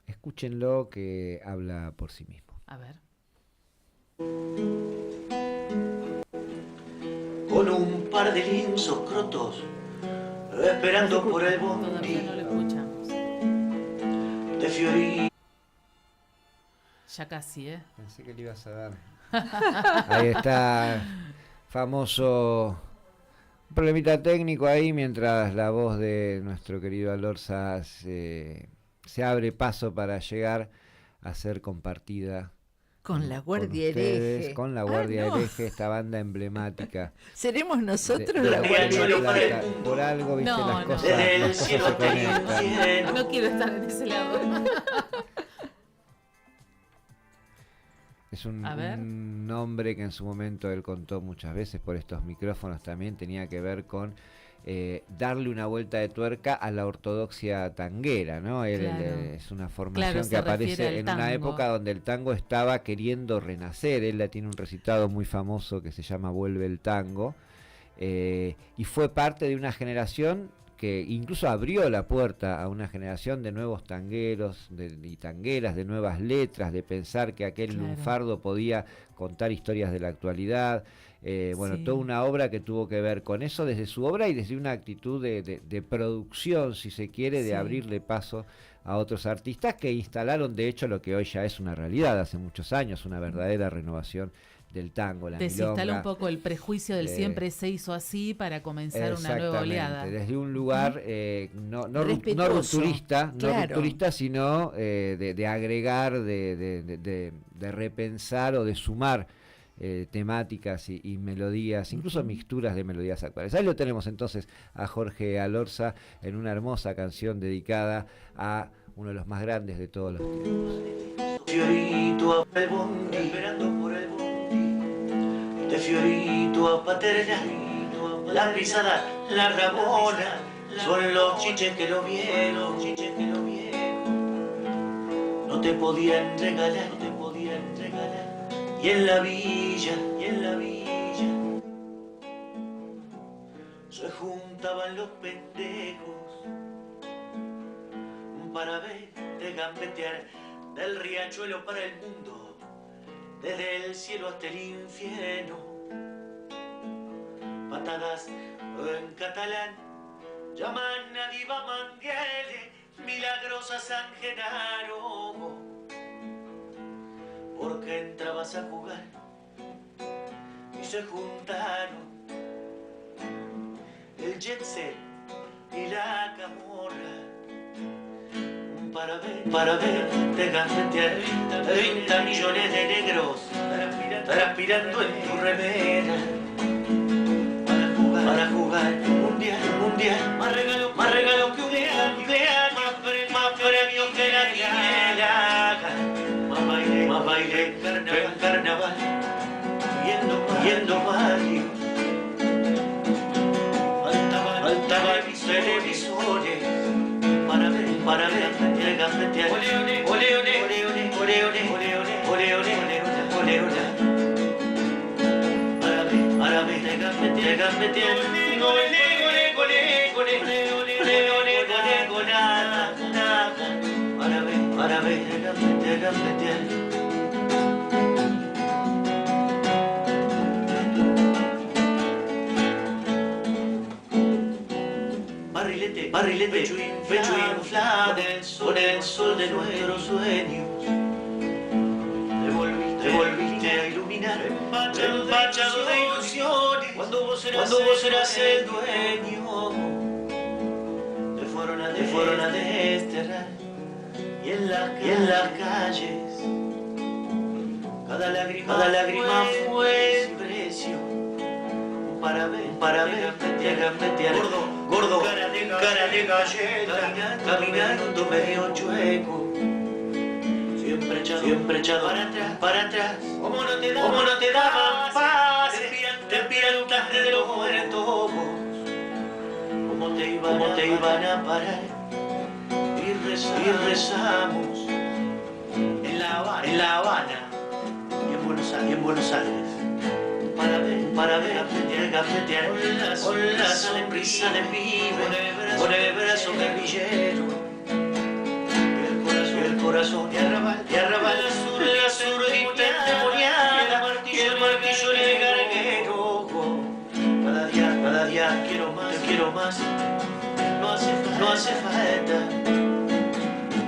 Escúchenlo, que habla por sí mismo. A ver. Con un par de lienzos crotos, esperando por el bondi. Todavía no lo escuchamos. De Fiori. Ya casi, ¿eh? Pensé que le ibas a dar. Ahí está, famoso problemita técnico ahí, mientras la voz de nuestro querido Alorza se abre paso para llegar a ser compartida con la Guardia ustedes, Hereje. con la Guardia Hereje, esta banda emblemática. ¿Seremos nosotros de la Guardia Plata? Por algo, viste, las cosas se conectan. No quiero estar en ese lado. Es un nombre que en su momento él contó muchas veces por estos micrófonos también, tenía que ver con darle una vuelta de tuerca a la ortodoxia tanguera, ¿no? Él es una formación que aparece en una época donde el tango estaba queriendo renacer. Él tiene un recitado muy famoso que se llama Vuelve el tango, y fue parte de una generación que incluso abrió la puerta a una generación de nuevos tangueros y tangueras, de nuevas letras, de pensar que aquel lunfardo podía contar historias de la actualidad. Toda una obra que tuvo que ver con eso desde su obra y desde una actitud de producción, si se quiere, de abrirle paso a otros artistas que instalaron, de hecho, lo que hoy ya es una realidad, hace muchos años, una verdadera renovación del tango, la desinstala milonga. un poco el prejuicio del siempre se hizo así para comenzar una nueva oleada. Desde un lugar no rupturista, sino de agregar, de repensar o de sumar temáticas y melodías, incluso mixturas de melodías actuales. Ahí lo tenemos entonces a Jorge Alorza en una hermosa canción dedicada a uno de los más grandes de todos los tiempos. Fiorito a el bondi, esperando por el bondi, de Fiorito a Paterna, la pisada, la Ramona, son los chiches que lo vieron, no te podían regalar, y en la villa, se juntaban los pendejos para verte gambetear del riachuelo para el mundo, desde el cielo hasta el infierno. Patadas en catalán llaman a Diva Manguele, milagrosa San Genaro, porque entrabas a jugar y se juntaron el jet set y la camorra para ver te gambetear 30 millones de negros transpirando en tu remera para jugar mundial, más regalo que un cumpleaños, más premios que la quiniela, más baile en carnaval, yendo varios, faltaban televisores para ver te gambetear, ole, para ver te gambetear, para ver te gambetear. Barrilete, pecho inflado con el sol de nuestros sueños. Te volviste a iluminar, empachado de ilusiones. Cuando vos eras el dueño, te fueron a desterrar. Y en las calles, cada lágrima fue el precio. Para ver te gambetear, gordo, cara de galleta, caminando medio chueco, siempre echado para atrás, como no te daban paz, te piantaste de los muertos, como te iban a parar, y rezamos en La Habana y en Buenos Aires. Para ver gambetear con la sonrisa de pibe, con el brazo guerrillero, el corazón de arrabal, la zurdita endemoniada, y el martillo en el garguero. Cada día quiero más, no hace falta,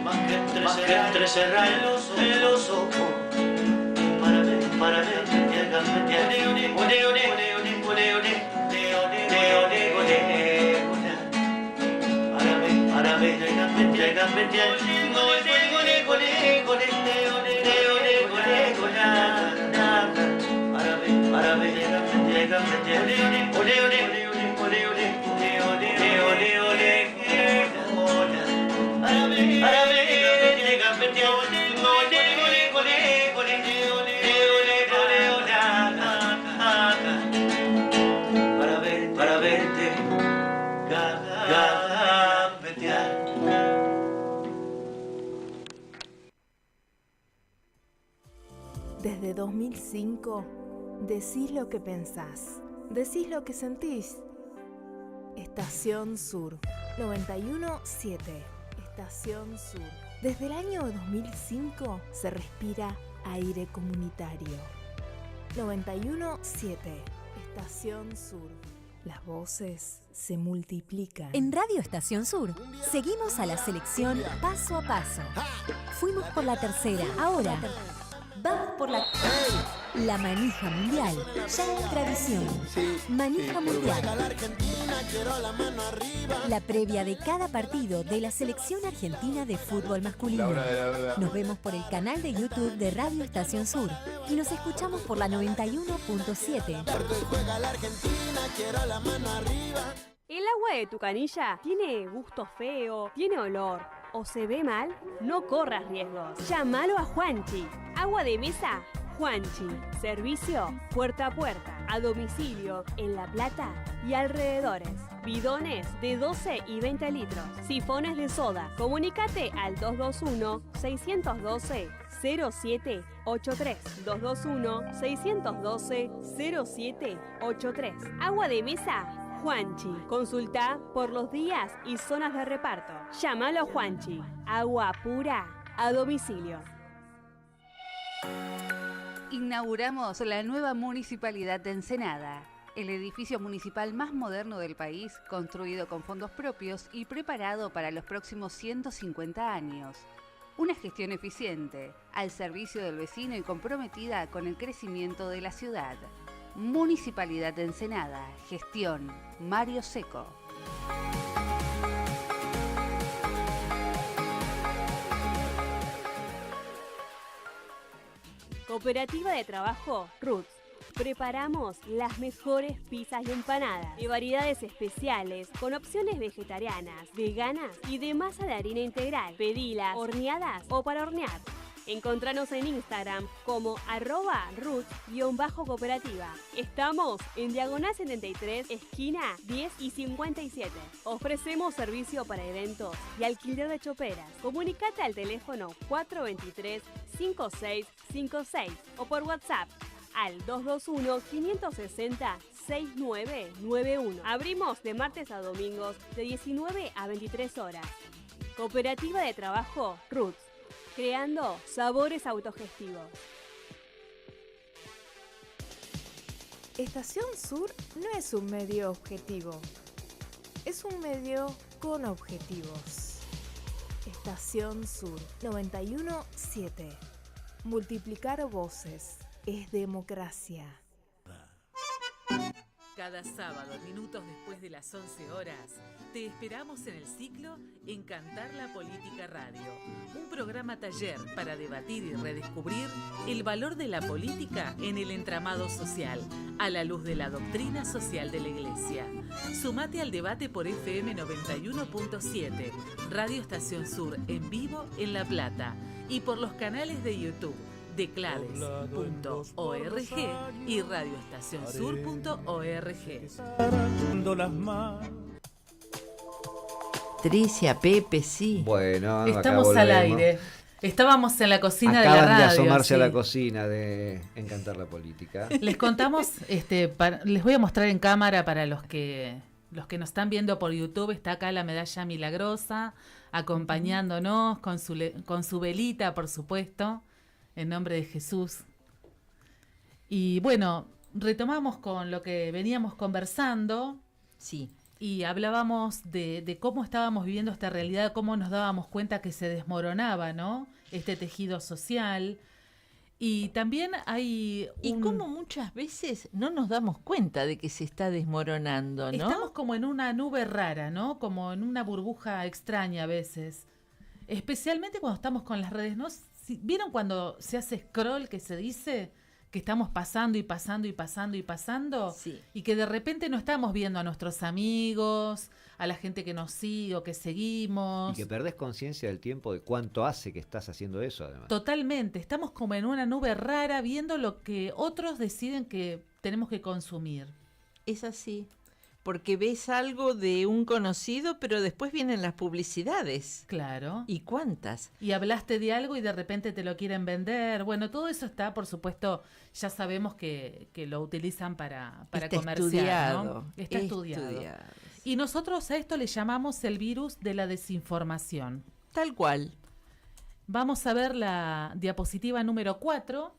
más que entrecerrar los ojos, para ver te gambetear. Para ver te gambetear, para ver te gambetear. Para verte gambetear. Desde 2005, decís lo que pensás, decís lo que sentís. Estación Sur. 91.7, Estación Sur. Desde el año 2005 se respira aire comunitario. 91.7, Estación Sur. Las voces se multiplican. En Radio Estación Sur, seguimos a la selección paso a paso. Fuimos por la tercera, ahora vamos por la... La manija mundial, ya es tradición. Manija mundial. La previa de cada partido de la selección argentina de fútbol masculino. Nos vemos por el canal de YouTube de Radio Estación Sur y nos escuchamos por la 91.7. ¿El agua de tu canilla tiene gusto feo, tiene olor o se ve mal? No corras riesgos. Llámalo a Juanchi. Agua de mesa, Juanchi. Servicio puerta a puerta, a domicilio, en La Plata y alrededores. Bidones de 12 y 20 litros. Sifones de soda. Comunícate al 221-612-0783. 221-612-0783. Agua de mesa, Juanchi. Consulta por los días y zonas de reparto. Llámalo a Juanchi. Agua pura a domicilio. Inauguramos la nueva municipalidad de Ensenada, el edificio municipal más moderno del país, construido con fondos propios y preparado para los próximos 150 años. Una gestión eficiente, al servicio del vecino y comprometida con el crecimiento de la ciudad. Municipalidad de Ensenada, gestión Mario Seco. Cooperativa de Trabajo Roots. Preparamos las mejores pizzas y empanadas de variedades especiales con opciones vegetarianas, veganas y de masa de harina integral. Pedilas, horneadas o para hornear. Encontranos en Instagram como @roots_cooperativa. Estamos en Diagonal 73, esquina 10 y 57. Ofrecemos servicio para eventos y alquiler de choperas. Comunicate al teléfono 423-5656 o por WhatsApp al 221-560-6991. Abrimos de martes a domingos de 19 a 23 horas. Cooperativa de Trabajo Roots. Creando sabores autogestivos. Estación Sur no es un medio objetivo, es un medio con objetivos. Estación Sur 91.7. Multiplicar voces es democracia. Cada sábado, minutos después de las 11 horas, te esperamos en el ciclo Encantar la Política Radio, un programa taller para debatir y redescubrir el valor de la política en el entramado social, a la luz de la doctrina social de la Iglesia. Sumate al debate por FM 91.7, Radio Estación Sur en vivo en La Plata y por los canales de YouTube de claves.org y radioestacionsur.org. Tricia, Pepe, sí. Bueno, estamos al aire. Estábamos en la cocina Acaban de la radio. De asomarse sí. a la cocina de Encantar la Política. Les contamos, les voy a mostrar en cámara para los que nos están viendo por YouTube. Está acá la medalla milagrosa acompañándonos con su velita, por supuesto. En nombre de Jesús. Y bueno, retomamos con lo que veníamos conversando. Sí. Y hablábamos de cómo estábamos viviendo esta realidad, cómo nos dábamos cuenta que se desmoronaba, ¿no? Este tejido social. Y también hay Y cómo muchas veces no nos damos cuenta de que se está desmoronando, ¿no? Estamos como en una nube rara, ¿no? Como en una burbuja extraña a veces. Especialmente cuando estamos con las redes, ¿no? ¿Vieron cuando se hace scroll que se dice que estamos pasando y pasando y pasando y pasando? Sí. Y que de repente no estamos viendo a nuestros amigos, a la gente que nos sigue o que seguimos. Y que perdés conciencia del tiempo de cuánto hace que estás haciendo eso, además. Totalmente. Estamos como en una nube rara viendo lo que otros deciden que tenemos que consumir. Es así. porque ves algo de un conocido, pero después vienen las publicidades. Claro. ¿Y cuántas? Y hablaste de algo y de repente te lo quieren vender. Bueno, todo eso está, por supuesto, ya sabemos que lo utilizan para Está comerciar, estudiado, ¿no? Está estudiado. estudiado. Y nosotros a esto le llamamos el virus de la desinformación. Tal cual. Vamos a ver la diapositiva número 4.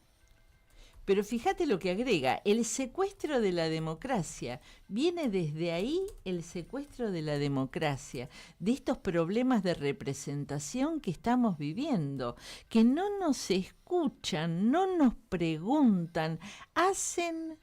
Pero fíjate lo que agrega, el secuestro de la democracia. Viene desde ahí el secuestro de la democracia, de estos problemas de representación que estamos viviendo, que no nos escuchan, no nos preguntan, hacen...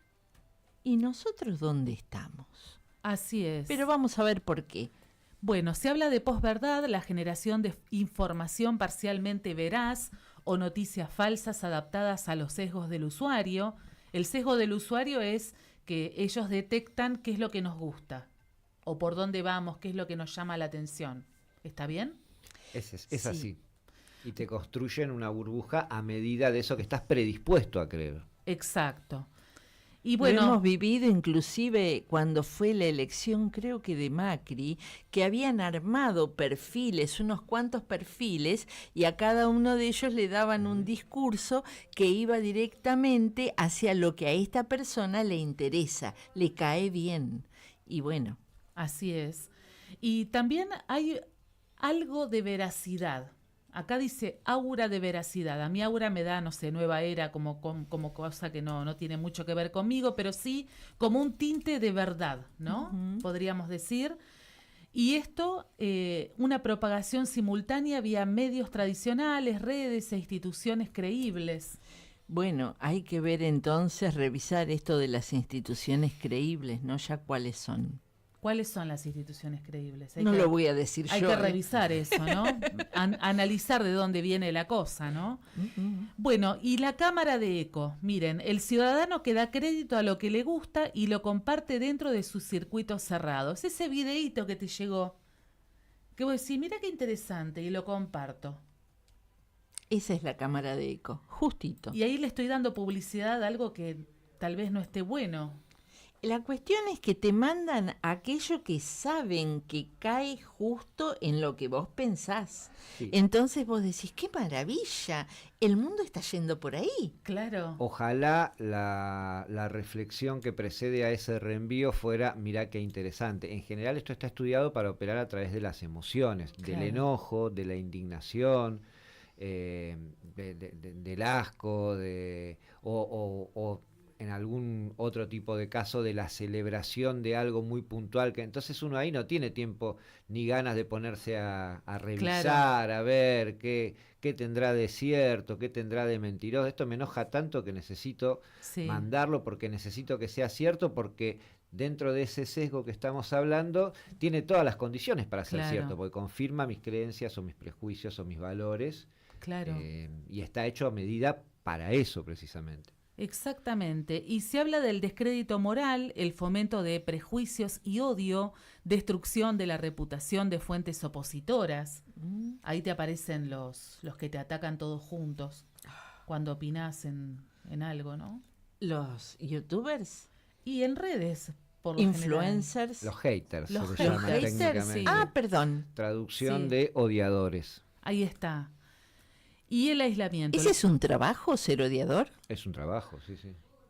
¿Y nosotros dónde estamos? Así es. Pero vamos a ver por qué. Bueno, se habla de posverdad, la generación de información parcialmente veraz o noticias falsas adaptadas a los sesgos del usuario. El sesgo del usuario es que ellos detectan qué es lo que nos gusta o por dónde vamos, qué es lo que nos llama la atención. ¿Está bien? Es así. Y te construyen una burbuja a medida de eso que estás predispuesto a creer. Exacto. Y bueno, lo hemos vivido inclusive cuando fue la elección, creo que de Macri, que habían armado perfiles, unos cuantos perfiles, y a cada uno de ellos le daban un discurso que iba directamente hacia lo que a esta persona le interesa, le cae bien. Y bueno. Así es. Y también hay algo de veracidad. Acá dice aura de veracidad. A mí aura me da, no sé, nueva era, como cosa que no tiene mucho que ver conmigo, pero sí como un tinte de verdad, ¿no? Podríamos decir. Y esto, una propagación simultánea vía medios tradicionales, redes e instituciones creíbles. Bueno, hay que ver entonces, revisar esto de las instituciones creíbles, ¿no? Ya cuáles son. ¿Cuáles son las instituciones creíbles? No lo voy a decir yo. Hay que revisar eso, ¿no? Analizar de dónde viene la cosa, ¿no? Bueno, y la cámara de eco. Miren, el ciudadano que da crédito a lo que le gusta y lo comparte dentro de sus circuitos cerrados. Ese videíto que te llegó, que vos decís, mira qué interesante, y lo comparto. Esa es la cámara de eco, justito. Y ahí le estoy dando publicidad a algo que tal vez no esté bueno. La cuestión es que te mandan aquello que saben que cae justo en lo que vos pensás. Sí. Entonces vos decís, ¡qué maravilla! El mundo está yendo por ahí. Claro. Ojalá la reflexión que precede a ese reenvío fuera, mirá qué interesante. En general esto está estudiado para operar a través de las emociones, del enojo, de la indignación, del asco, o en algún otro tipo de caso de la celebración de algo muy puntual, que entonces uno ahí no tiene tiempo ni ganas de ponerse a revisar, claro, a ver qué tendrá de cierto, qué tendrá de mentiroso. Esto me enoja tanto que necesito mandarlo porque necesito que sea cierto, porque dentro de ese sesgo que estamos hablando tiene todas las condiciones para ser cierto, porque confirma mis creencias o mis prejuicios o mis valores. Claro. Y está hecho a medida para eso precisamente. Exactamente, y se habla del descrédito moral, el fomento de prejuicios y odio, destrucción de la reputación de fuentes opositoras. Ahí te aparecen los que te atacan todos juntos cuando opinás en algo, ¿no? Los youtubers y en redes, por lo influencers, general. Los haters, los se llaman técnicamente. Sí. Perdón. Traducción de odiadores. Ahí está. Y el aislamiento. ¿Ese es un trabajo, ser odiador? Es un trabajo, sí.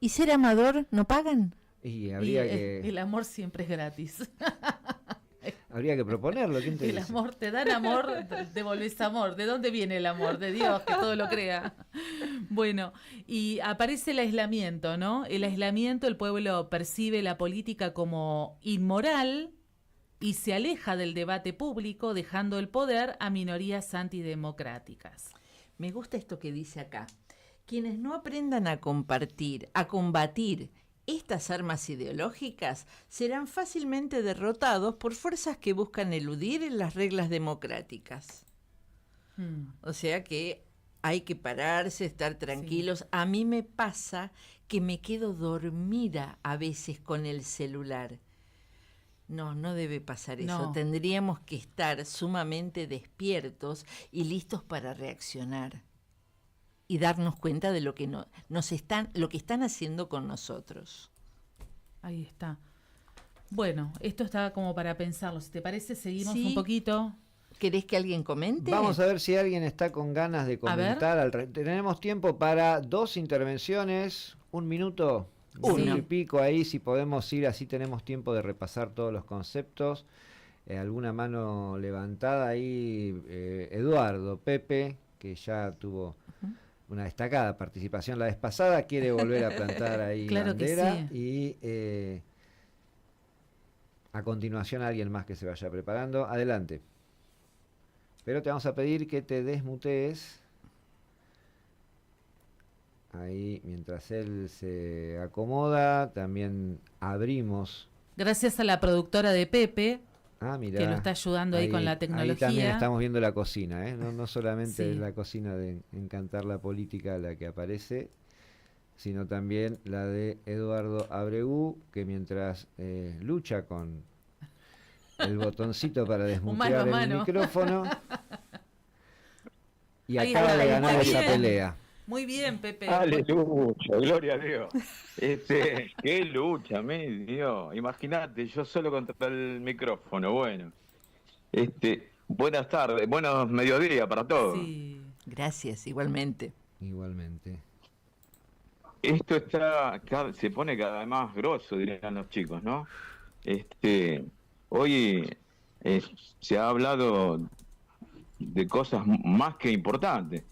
¿Y ser amador no pagan? Y habría que... El amor siempre es gratis. Habría que proponerlo. ¿Quién te dice? Amor, te dan amor, devolvés amor. ¿De dónde viene el amor? De Dios, que todo lo crea. Bueno, y aparece el aislamiento, ¿no? El aislamiento, el pueblo percibe la política como inmoral y se aleja del debate público, dejando el poder a minorías antidemocráticas. Me gusta esto que dice acá. Quienes no aprendan a compartir, a combatir estas armas ideológicas, serán fácilmente derrotados por fuerzas que buscan eludir las reglas democráticas. O sea que hay que pararse, estar tranquilos. Sí. A mí me pasa que me quedo dormida a veces con el celular. No debe pasar eso. No. Tendríamos que estar sumamente despiertos y listos para reaccionar y darnos cuenta de lo que lo que están haciendo con nosotros. Ahí está. Bueno, esto está como para pensarlo. Si te parece, seguimos Sí. un poquito. ¿Querés que alguien comente? Vamos a ver si alguien está con ganas de comentar. Tenemos tiempo para 2 intervenciones, 1 minuto, Uno. minuto y pico ahí, si podemos ir, así tenemos tiempo de repasar todos los conceptos. Alguna mano levantada ahí, Eduardo, Pepe, que ya tuvo una destacada participación la vez pasada, quiere volver a plantar ahí Claro que bandera sí. y a continuación alguien más que se vaya preparando. Adelante. Pero te vamos a pedir que te desmutees. Ahí, mientras él se acomoda, también abrimos. Gracias a la productora de Pepe, Mirá, que nos está ayudando ahí con la Ahí tecnología. también estamos viendo la cocina, ¿eh? No solamente Sí. la cocina de Encantar la Política la que aparece, sino también la de Eduardo Abreu, que mientras lucha con el botoncito para mano a desmutear el mano. micrófono y Ahí acaba está, de ganar muy esa bien. pelea. Muy bien, Pepe. Aleluya, gloria a Dios. Qué lucha, mi Dios. Imagínate, yo solo contra el micrófono. Bueno, buenas tardes, buenos mediodías para todos. Sí. Gracias, igualmente. Igualmente. Esto se pone cada vez más grosso, dirían los chicos, ¿no? Hoy se ha hablado de cosas más que importantes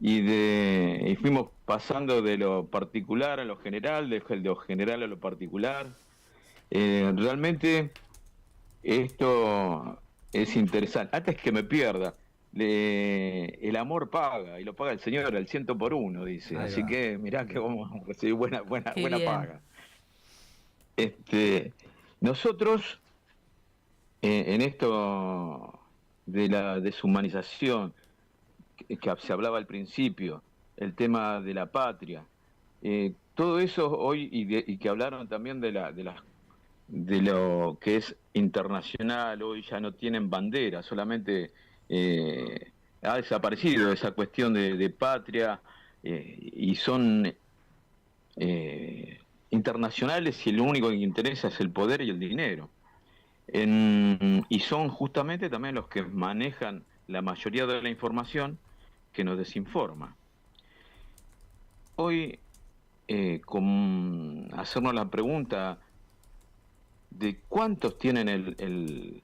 y fuimos pasando de lo particular a lo general, de lo general a lo particular. Realmente esto es interesante. Antes que me pierda, el amor paga, y lo paga el Señor al 100 por 1, dice. Ahí Así va. que mirá que vamos a recibir buena Qué bien. paga. Nosotros, en esto de la deshumanización que se hablaba al principio, el tema de la patria, todo eso hoy, y que hablaron también de lo que es internacional, hoy ya no tienen bandera, solamente ha desaparecido esa cuestión de patria, y son internacionales, y lo único que interesa es el poder y el dinero. Y son justamente también los que manejan la mayoría de la información que nos desinforma. Hoy, con hacernos la pregunta de cuántos tienen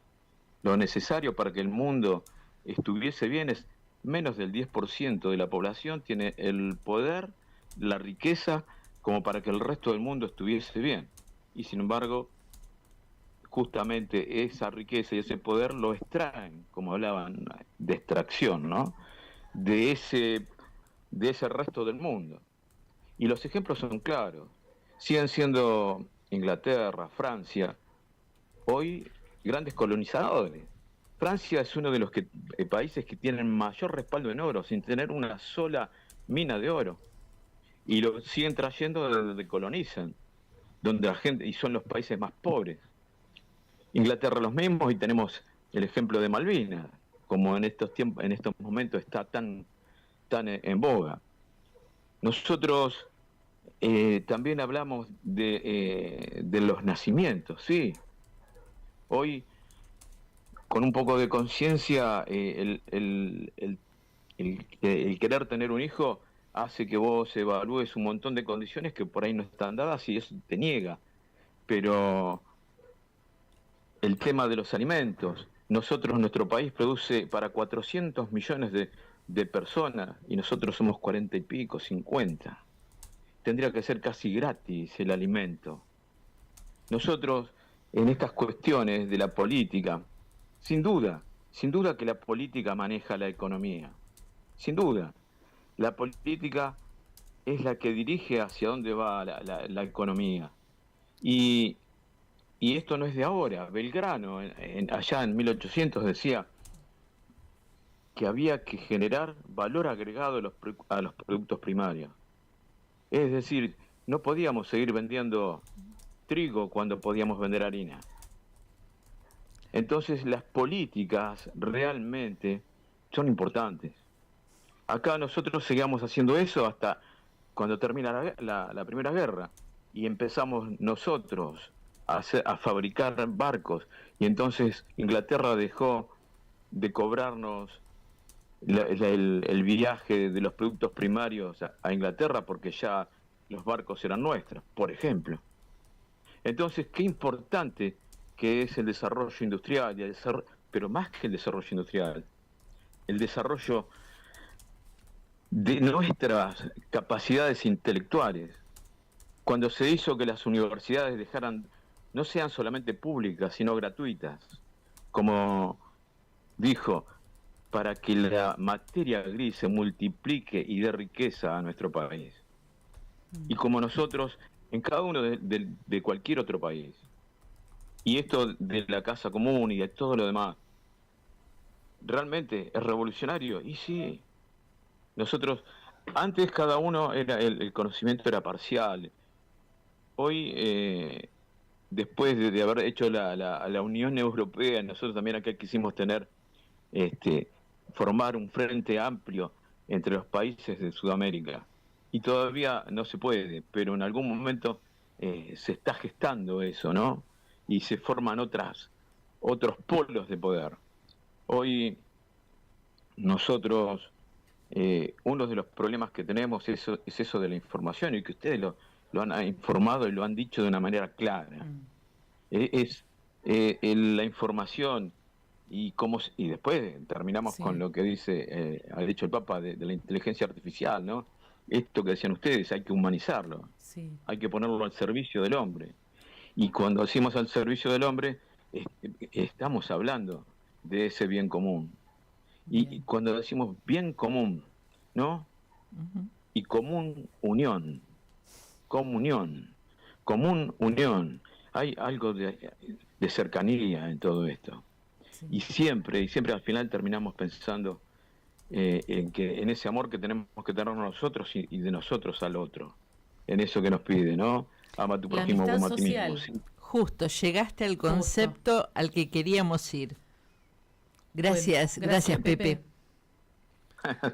lo necesario para que el mundo estuviese bien, es menos del 10% de la población tiene el poder, la riqueza, como para que el resto del mundo estuviese bien. Y sin embargo, justamente esa riqueza y ese poder lo extraen, como hablaban, de extracción, ¿no? De ese resto del mundo. Y los ejemplos son claros. Siguen siendo Inglaterra, Francia, hoy grandes colonizadores. Francia es uno de los países que tienen mayor respaldo en oro, sin tener una sola mina de oro. Y lo siguen trayendo de donde colonizan, donde la gente, y son los países más pobres. Inglaterra los mismos, y tenemos el ejemplo de Malvinas, como en estos tiempos, en estos momentos está tan en boga. Nosotros también hablamos de los nacimientos, sí. Hoy, con un poco de conciencia, el querer tener un hijo hace que vos evalúes un montón de condiciones que por ahí no están dadas, y eso te niega. Pero el tema de los alimentos, nuestro país produce para 400 millones de personas, y nosotros somos 40 y pico, 50. Tendría que ser casi gratis el alimento. Nosotros, en estas cuestiones de la política, sin duda que la política maneja la economía. Sin duda. La política es la que dirige hacia dónde va la economía. Y esto no es de ahora. Belgrano, allá en 1800, decía que había que generar valor agregado a los productos primarios. Es decir, no podíamos seguir vendiendo trigo cuando podíamos vender harina. Entonces las políticas realmente son importantes. Acá nosotros seguíamos haciendo eso hasta cuando termina la Primera Guerra, y empezamos nosotros a fabricar barcos. Y entonces Inglaterra dejó de cobrarnos el viaje de los productos primarios a Inglaterra porque ya los barcos eran nuestros, por ejemplo. Entonces, qué importante que es el desarrollo industrial, pero más que el desarrollo industrial, el desarrollo de nuestras capacidades intelectuales. Cuando se hizo que las universidades no sean solamente públicas, sino gratuitas, como dijo, para que la materia gris se multiplique y dé riqueza a nuestro país. Y como nosotros, en cada uno de cualquier otro país. Y esto de la casa común y de todo lo demás, ¿realmente es revolucionario? Y sí. Nosotros, antes cada uno el conocimiento era parcial. Hoy, después de haber hecho la Unión Europea, nosotros también acá quisimos formar un frente amplio entre los países de Sudamérica. Y todavía no se puede, pero en algún momento se está gestando eso, ¿no? Y se forman otros polos de poder. Hoy nosotros, uno de los problemas que tenemos es eso de la información, y que ustedes lo han informado y lo han dicho de una manera clara. La información y después terminamos con lo que ha dicho el Papa de la inteligencia artificial, ¿no? Esto que decían ustedes, hay que humanizarlo, hay que ponerlo al servicio del hombre. Y cuando decimos al servicio del hombre, estamos hablando de ese bien común. Y cuando decimos bien común, ¿no? Y común unión, común unión, hay algo de cercanía en todo esto. Y siempre al final terminamos pensando en ese amor que tenemos que tener nosotros y de nosotros al otro, en eso que nos pide, ¿no? Ama a tu prójimo como a ti mismo. ¿Sí? Justo, llegaste al concepto al que queríamos ir. Gracias, bueno, gracias Pepe.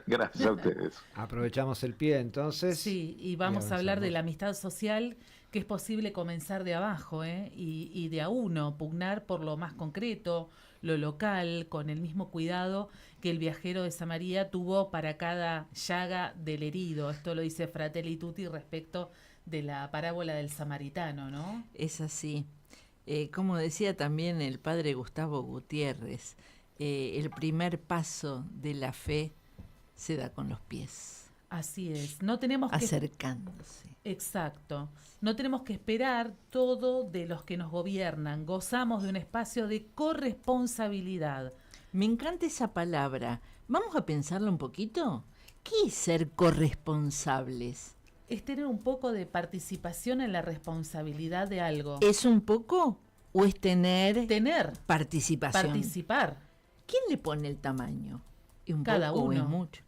Gracias a ustedes. Aprovechamos el pie entonces. Sí, y vamos a hablar de la amistad social, que es posible comenzar de abajo, y de a uno, pugnar por lo más concreto, lo local, con el mismo cuidado que el viajero de Samaria tuvo para cada llaga del herido. Esto lo dice Fratelli Tutti respecto de la parábola del samaritano, ¿no? Es así. Como decía también el padre Gustavo Gutiérrez, el primer paso de la fe se da con los pies. Así es. No tenemos que acercándose. Exacto. No tenemos que esperar todo de los que nos gobiernan. Gozamos de un espacio de corresponsabilidad. Me encanta esa palabra. Vamos a pensarlo un poquito. ¿Qué es ser corresponsables? Es tener un poco de participación en la responsabilidad de algo. ¿Es un poco o es tener participación? Participar. ¿Quién le pone el tamaño? Cada uno. ¿Es mucho?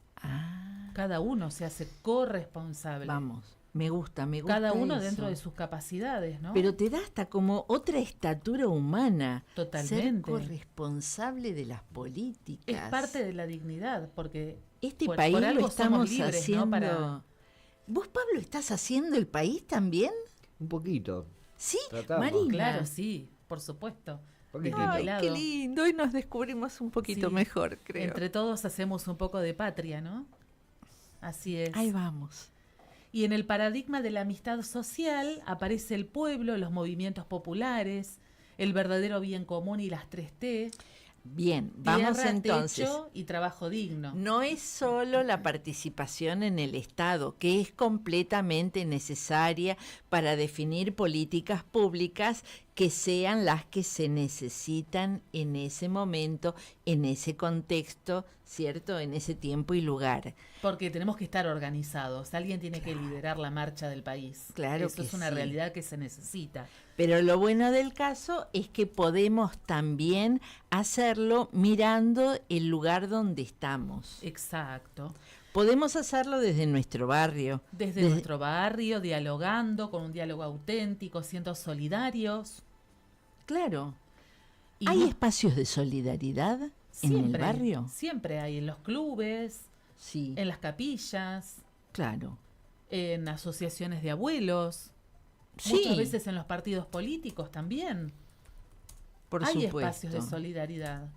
Cada uno se hace corresponsable. Vamos, me gusta Cada uno eso. Dentro de sus capacidades, ¿no? Pero te da hasta como otra estatura humana. Totalmente. Ser corresponsable de las políticas. Es parte de la dignidad, porque por país algo lo estamos libres, haciendo. ¿No? ¿Vos, Pablo, estás haciendo el país también? Un poquito. ¿Sí? Tratamos. Marina. Claro, sí, por supuesto. Ay, qué lindo. Hoy nos descubrimos un poquito mejor, creo. Entre todos hacemos un poco de patria, ¿no? Así es. Ahí vamos. Y en el paradigma de la amistad social aparece el pueblo, los movimientos populares, el verdadero bien común y las 3T. Bien, vamos tierra, entonces. Techo y trabajo digno. No es solo la participación en el Estado, que es completamente necesaria para definir políticas públicas que sean las que se necesitan en ese momento, en ese contexto, ¿cierto? En ese tiempo y lugar. Porque tenemos que estar organizados. Alguien tiene que liderar la marcha del país. Claro Eso que es una sí. realidad que se necesita. Pero lo bueno del caso es que podemos también hacerlo mirando el lugar donde estamos. Exacto. Podemos hacerlo desde nuestro barrio. Desde nuestro barrio, dialogando, con un diálogo auténtico, siendo solidarios. Claro. Y ¿Hay espacios de solidaridad en el barrio? Siempre hay, en los clubes, sí, en las capillas. Claro. En asociaciones de abuelos. Muchas veces en los partidos políticos también. Por Hay supuesto. espacios de solidaridad.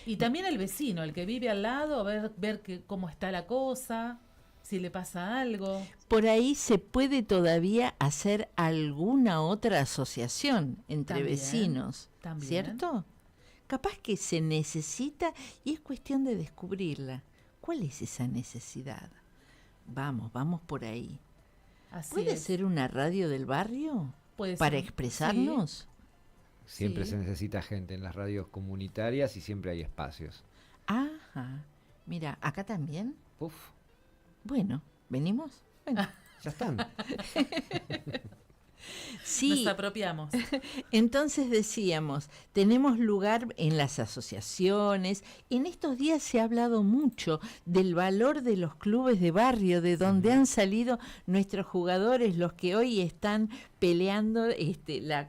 Y también el vecino, el que vive al lado, ver cómo está la cosa, si le pasa algo. Por ahí se puede todavía hacer alguna otra asociación entre También, vecinos, también. ¿cierto? Capaz que se necesita y es cuestión de descubrirla. ¿Cuál es esa necesidad? Vamos por ahí. Así ¿Puede es. ser una radio del barrio Puede para ser, expresarnos? Siempre Sí. se necesita gente en las radios comunitarias y siempre hay espacios. Ajá. Mira, acá también. Uf, Bueno, ¿venimos? Bueno. ya están. Sí. Nos apropiamos. Entonces decíamos, tenemos lugar en las asociaciones. En estos días se ha hablado mucho del valor de los clubes de barrio, de donde han salido nuestros jugadores, los que hoy están peleando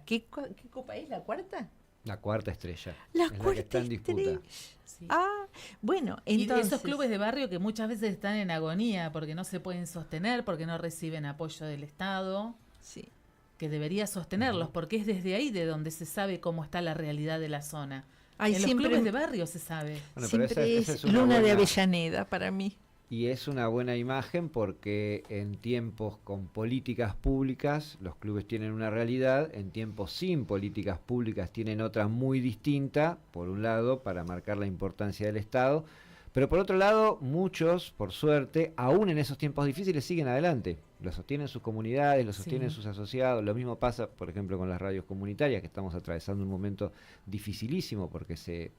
¿qué copa es? ¿La cuarta? La cuarta estrella. La es la que cuarta está en disputa. estrella. Sí. Ah, bueno, Y entonces esos clubes de barrio que muchas veces están en agonía porque no se pueden sostener, porque no reciben apoyo del Estado, sí. que debería sostenerlos, porque es desde ahí de donde se sabe cómo está la realidad de la zona. Ay, en siempre- los clubes de barrio se sabe. Bueno, pero siempre esa es una Luna de buena- Avellaneda para mí. Y es una buena imagen porque en tiempos con políticas públicas los clubes tienen una realidad, en tiempos sin políticas públicas tienen otra muy distinta, por un lado, para marcar la importancia del Estado, pero por otro lado, muchos, por suerte, aún en esos tiempos difíciles siguen adelante, lo sostienen sus comunidades, lo sostienen Sí. sus asociados, lo mismo pasa, por ejemplo, con las radios comunitarias, que estamos atravesando un momento dificilísimo porque se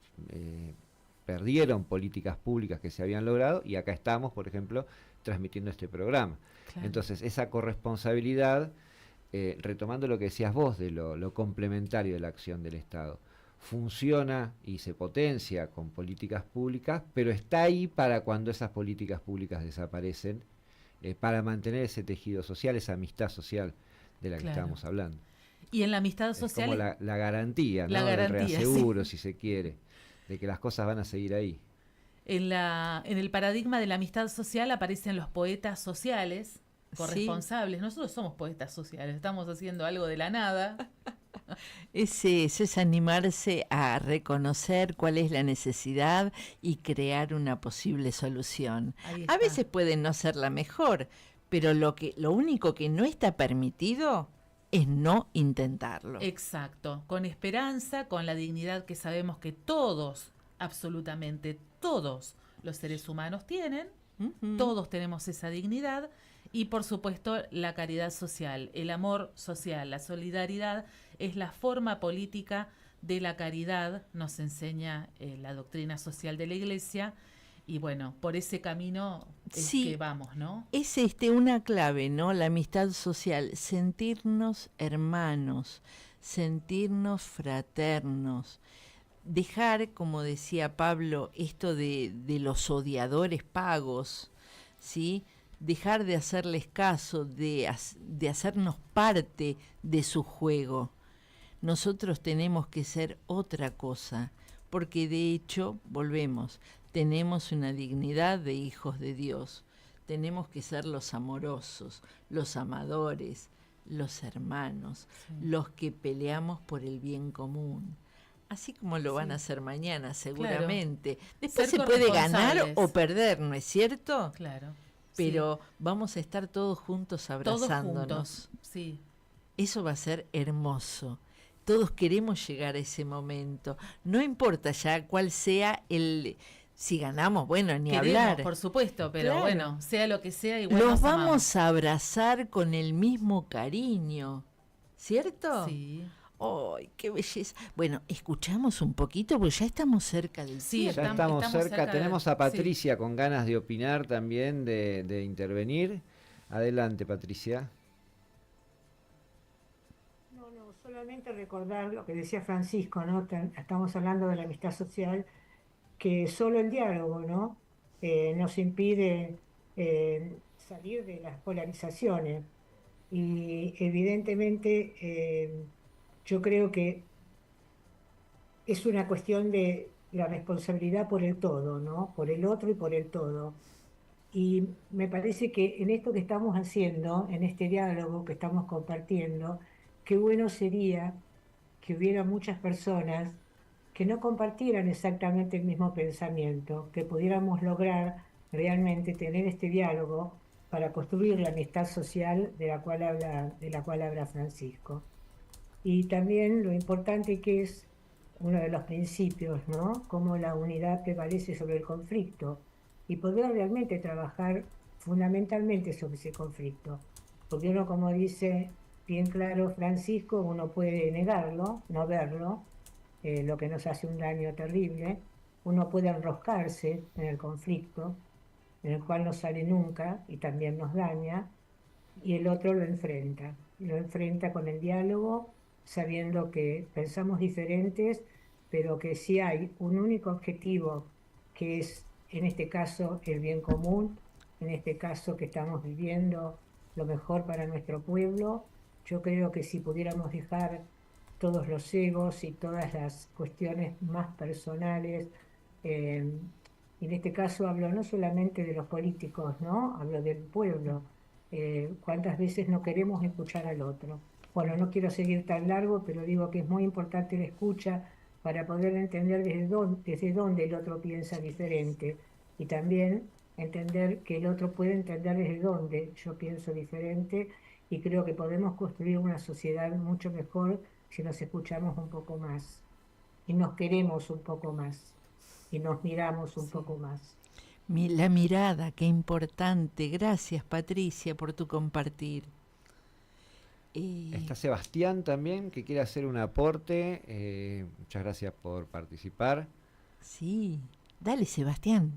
perdieron políticas públicas que se habían logrado y acá estamos, por ejemplo, transmitiendo este programa. Claro. Entonces, esa corresponsabilidad, retomando lo que decías vos de lo complementario de la acción del Estado, funciona y se potencia con políticas públicas, pero está ahí para cuando esas políticas públicas desaparecen, para mantener ese tejido social, esa amistad social de la que Claro. estábamos hablando. Y en la amistad Es social... como la garantía, ¿no? La garantía, el sí. reaseguro, si se quiere, de que las cosas van a seguir ahí. En el paradigma de la amistad social aparecen los poetas sociales, corresponsables. Nosotros somos poetas sociales, estamos haciendo algo de la nada. Eso es animarse a reconocer cuál es la necesidad y crear una posible solución. Ahí A está. veces puede no ser la mejor, pero lo único que no está permitido es no intentarlo. Exacto, con esperanza, con la dignidad que sabemos que todos, absolutamente todos los seres humanos tienen, todos tenemos esa dignidad y por supuesto la caridad social, el amor social, la solidaridad es la forma política de la caridad, nos enseña la doctrina social de la Iglesia y bueno, por ese camino es Sí. que vamos, ¿no? Es una clave, ¿no? La amistad social, sentirnos hermanos, sentirnos fraternos, dejar, como decía Pablo, esto de los odiadores pagos, ¿sí? Dejar de hacerles caso, de hacernos parte de su juego. Nosotros tenemos que ser otra cosa, porque de hecho, volvemos, tenemos una dignidad de hijos de Dios. Tenemos que ser los amorosos, los amadores, los hermanos, los que peleamos por el bien común. Así como lo van a hacer mañana, seguramente. Después Ser se puede ganar corresponsables. o perder, ¿no es cierto? Claro. Pero vamos a estar todos juntos Todos abrazándonos. juntos, sí. Eso va a ser hermoso. Todos queremos llegar a ese momento. No importa ya cuál sea si ganamos, bueno, ni Queremos, hablar. por supuesto, pero Claro. bueno, sea lo que sea, igual Los nos vamos amamos. a abrazar con el mismo cariño, ¿cierto? Sí. ¡Ay, qué belleza! Bueno, escuchamos un poquito porque ya estamos cerca del Sí, cierre. Ya estamos cerca, tenemos a sí. Patricia con ganas de opinar también, de intervenir. Adelante, Patricia. No, solamente recordar lo que decía Francisco, ¿no? Estamos hablando de la amistad social, que solo el diálogo, ¿no? Nos impide salir de las polarizaciones. Y evidentemente yo creo que es una cuestión de la responsabilidad por el todo, ¿no? Por el otro y por el todo. Y me parece que en esto que estamos haciendo, en este diálogo que estamos compartiendo, qué bueno sería que hubiera muchas personas que no compartieran exactamente el mismo pensamiento, que pudiéramos lograr realmente tener este diálogo para construir la amistad social de la cual habla Francisco. Y también lo importante que es uno de los principios, ¿no? Cómo la unidad prevalece sobre el conflicto y poder realmente trabajar fundamentalmente sobre ese conflicto. Porque uno, como dice bien claro Francisco, uno puede negarlo, no verlo, lo que nos hace un daño terrible. Uno puede enroscarse en el conflicto, en el cual no sale nunca y también nos daña, y el otro lo enfrenta con el diálogo, sabiendo que pensamos diferentes, pero que sí hay un único objetivo, que es, en este caso, el bien común, en este caso que estamos viviendo lo mejor para nuestro pueblo. Yo creo que si pudiéramos dejar todos los egos y todas las cuestiones más personales, y en este caso hablo no solamente de los políticos, ¿no? Hablo del pueblo. ¿Cuántas veces no queremos escuchar al otro? Bueno, no quiero seguir tan largo, pero digo que es muy importante la escucha para poder entender desde dónde el otro piensa diferente, y también entender que el otro puede entender desde dónde yo pienso diferente, y creo que podemos construir una sociedad mucho mejor si nos escuchamos un poco más y nos queremos un poco más y nos miramos un poco más. La mirada, qué importante. Gracias, Patricia, por tu compartir. Está Sebastián también, que quiere hacer un aporte. Muchas gracias por participar. Sí, dale, Sebastián.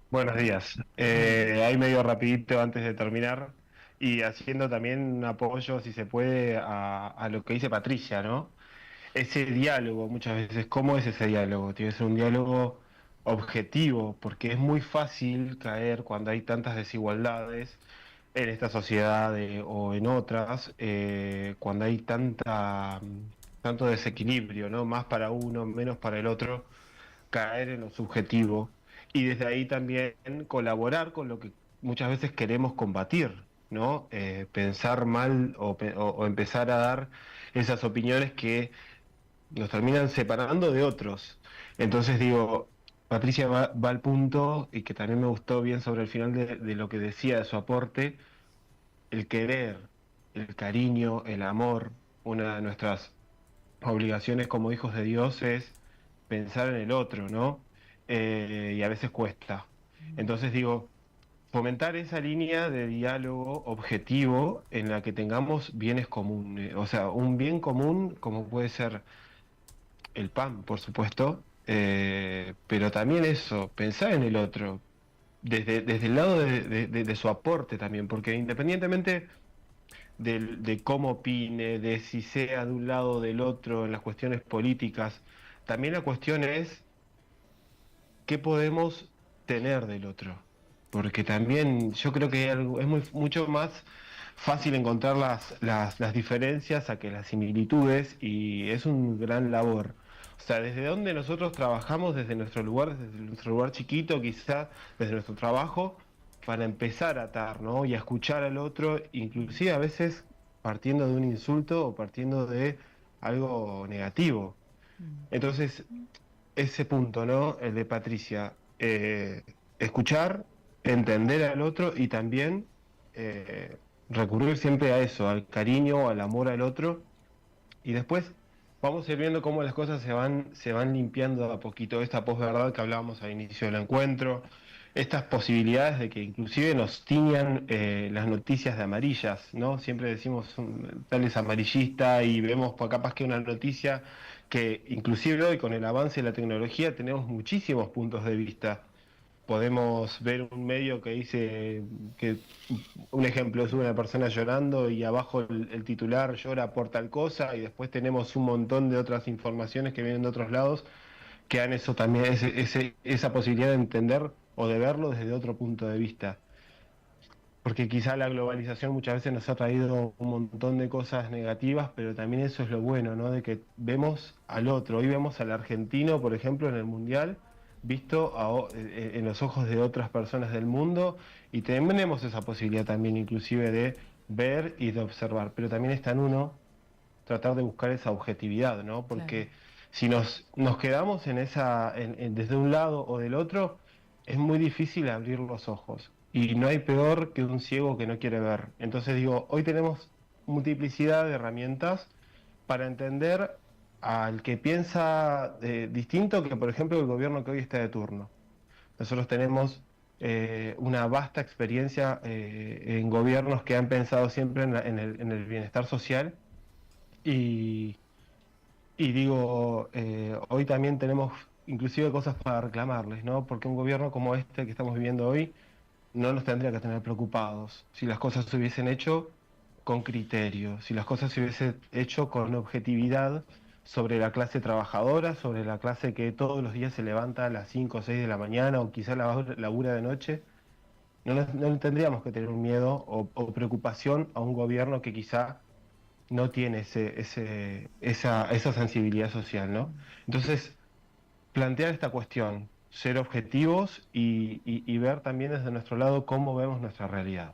Buenos días. Ahí medio rapidito antes de terminar, y haciendo también un apoyo, si se puede, a lo que dice Patricia, ¿no? Ese diálogo, muchas veces, ¿cómo es ese diálogo? Tiene que ser un diálogo objetivo, porque es muy fácil caer cuando hay tantas desigualdades en esta sociedad o en otras, cuando hay tanto desequilibrio, ¿no? Más para uno, menos para el otro, caer en lo subjetivo, y desde ahí también colaborar con lo que muchas veces queremos combatir, ¿no? Pensar mal o empezar a dar esas opiniones que nos terminan separando de otros. Entonces digo, Patricia va al punto, y que también me gustó bien sobre el final de lo que decía de su aporte, el querer, el cariño, el amor. Una de nuestras obligaciones como hijos de Dios es pensar en el otro, ¿no? Y a veces cuesta. Entonces digo, fomentar esa línea de diálogo objetivo en la que tengamos bienes comunes, o sea, un bien común como puede ser el pan, por supuesto, pero también eso, pensar en el otro, desde el lado de su aporte también, porque independientemente de cómo opine, de si sea de un lado o del otro en las cuestiones políticas, también la cuestión es qué podemos tener del otro, porque también yo creo que es mucho más fácil encontrar las diferencias a que las similitudes, y es un gran labor. O sea, desde donde nosotros trabajamos, desde nuestro lugar chiquito, quizá desde nuestro trabajo, para empezar a atar, ¿no? Y a escuchar al otro, inclusive a veces partiendo de un insulto o partiendo de algo negativo. Entonces, ese punto, ¿no? El de Patricia, escuchar, entender al otro, y también recurrir siempre a eso, al cariño, al amor al otro, y después vamos a ir viendo cómo las cosas se van limpiando a poquito. Esta posverdad que hablábamos al inicio del encuentro, estas posibilidades de que inclusive nos tiñan las noticias de amarillas, ¿no? Siempre decimos tal es amarillista, y vemos capaz que una noticia que inclusive hoy con el avance de la tecnología tenemos muchísimos puntos de vista. Podemos ver un medio que dice que, un ejemplo, es una persona llorando y abajo el titular llora por tal cosa, y después tenemos un montón de otras informaciones que vienen de otros lados que dan eso también, esa posibilidad de entender o de verlo desde otro punto de vista. Porque quizá la globalización muchas veces nos ha traído un montón de cosas negativas, pero también eso es lo bueno, ¿no? De que vemos al otro. Hoy vemos al argentino, por ejemplo, en el Mundial, visto en los ojos de otras personas del mundo, y tenemos esa posibilidad también inclusive de ver y de observar, pero también está en uno tratar de buscar esa objetividad, ¿no? Porque si nos quedamos en desde un lado o del otro, es muy difícil abrir los ojos. Y no hay peor que un ciego que no quiere ver. Entonces digo, hoy tenemos multiplicidad de herramientas para entender al que piensa distinto que, por ejemplo, el gobierno que hoy está de turno. Nosotros tenemos una vasta experiencia en gobiernos que han pensado siempre en el bienestar social y digo, hoy también tenemos inclusive cosas para reclamarles, ¿no? Porque un gobierno como este que estamos viviendo hoy no nos tendría que tener preocupados si las cosas se hubiesen hecho con criterio, si las cosas se hubiesen hecho con objetividad sobre la clase trabajadora, sobre la clase que todos los días se levanta a las 5 o 6 de la mañana o quizás labura de noche. No tendríamos que tener un miedo o preocupación a un gobierno que quizá no tiene esa sensibilidad social, ¿no? Entonces, plantear esta cuestión, ser objetivos y ver también desde nuestro lado cómo vemos nuestra realidad.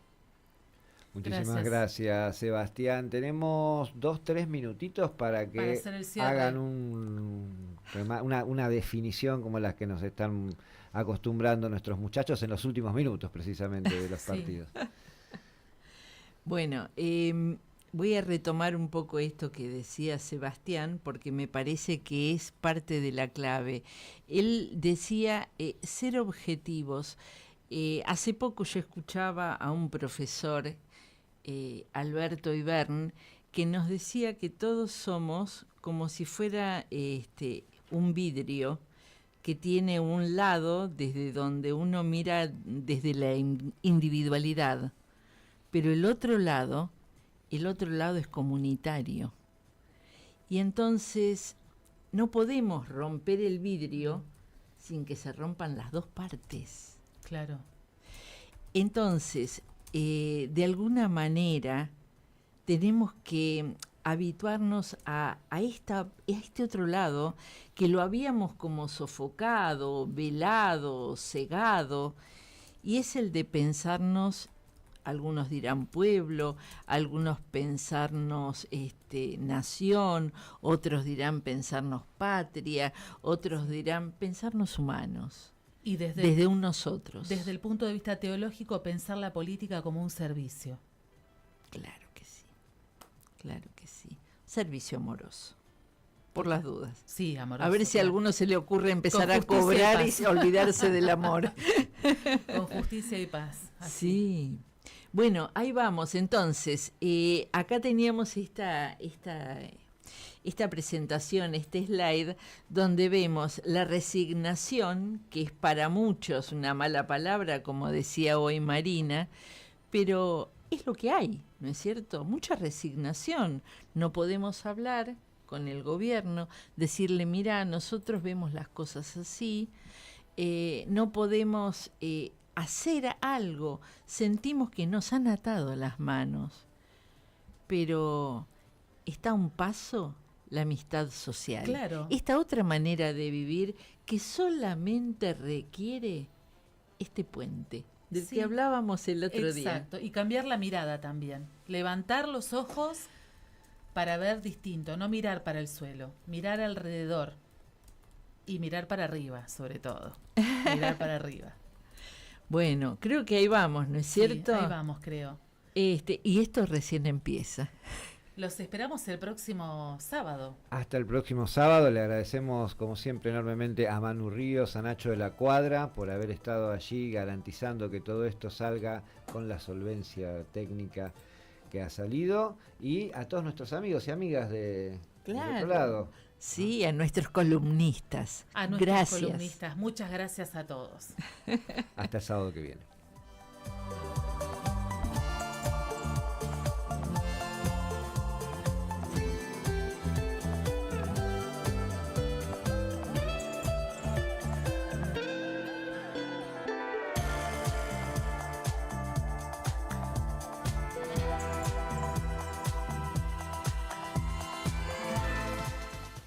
Muchísimas gracias, Sebastián. Tenemos 2-3 minutitos para que hagan una definición como las que nos están acostumbrando nuestros muchachos en los últimos minutos, precisamente, de los partidos. Bueno, voy a retomar un poco esto que decía Sebastián, porque me parece que es parte de la clave. Él decía ser objetivos. Hace poco yo escuchaba a un profesor, Alberto Ibern, que nos decía que todos somos como si fuera un vidrio que tiene un lado desde donde uno mira desde la individualidad, pero el otro lado es comunitario. Y entonces no podemos romper el vidrio sin que se rompan las dos partes. Claro. Entonces, de alguna manera, tenemos que habituarnos a este otro lado que lo habíamos como sofocado, velado, cegado, y es el de pensarnos, algunos dirán pueblo, algunos pensarnos nación, otros dirán pensarnos patria, otros dirán pensarnos humanos. Y desde un nosotros. Desde el punto de vista teológico, pensar la política como un servicio. Claro que sí, claro que sí. Servicio amoroso, por las dudas. Sí, amoroso. A ver si a alguno se le ocurre empezar a cobrar y olvidarse del amor. Con justicia y paz. Así. Sí. Bueno, ahí vamos. Entonces, acá teníamos esta presentación, este slide, donde vemos la resignación, que es para muchos una mala palabra, como decía hoy Marina, pero es lo que hay, ¿no es cierto? Mucha resignación. No podemos hablar con el gobierno, decirle, mira, nosotros vemos las cosas así, no podemos hacer algo, sentimos que nos han atado las manos, pero está a un paso la amistad social. Claro. Esta otra manera de vivir que solamente requiere este puente del que hablábamos el otro día. Exacto, y cambiar la mirada también. Levantar los ojos para ver distinto, no mirar para el suelo, mirar alrededor y mirar para arriba, sobre todo. Mirar para arriba. Bueno, creo que ahí vamos, ¿no es cierto? Sí, ahí vamos, creo. Y esto recién empieza. Los esperamos el próximo sábado. Hasta el próximo sábado. Le agradecemos, como siempre, enormemente a Manu Ríos, a Nacho de la Cuadra, por haber estado allí garantizando que todo esto salga con la solvencia técnica que ha salido. Y a todos nuestros amigos y amigas del otro lado. Sí, a nuestros columnistas. A nuestros gracias. columnistas. Muchas gracias a todos. Hasta el sábado que viene.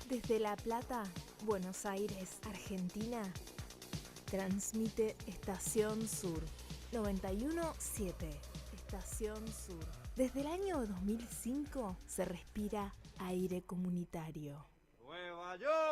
Desde La Plata, Buenos Aires, Argentina, transmite Estación Sur 91.7. Estación Sur. Desde el año 2005 se respira Aire comunitario. Nueva York.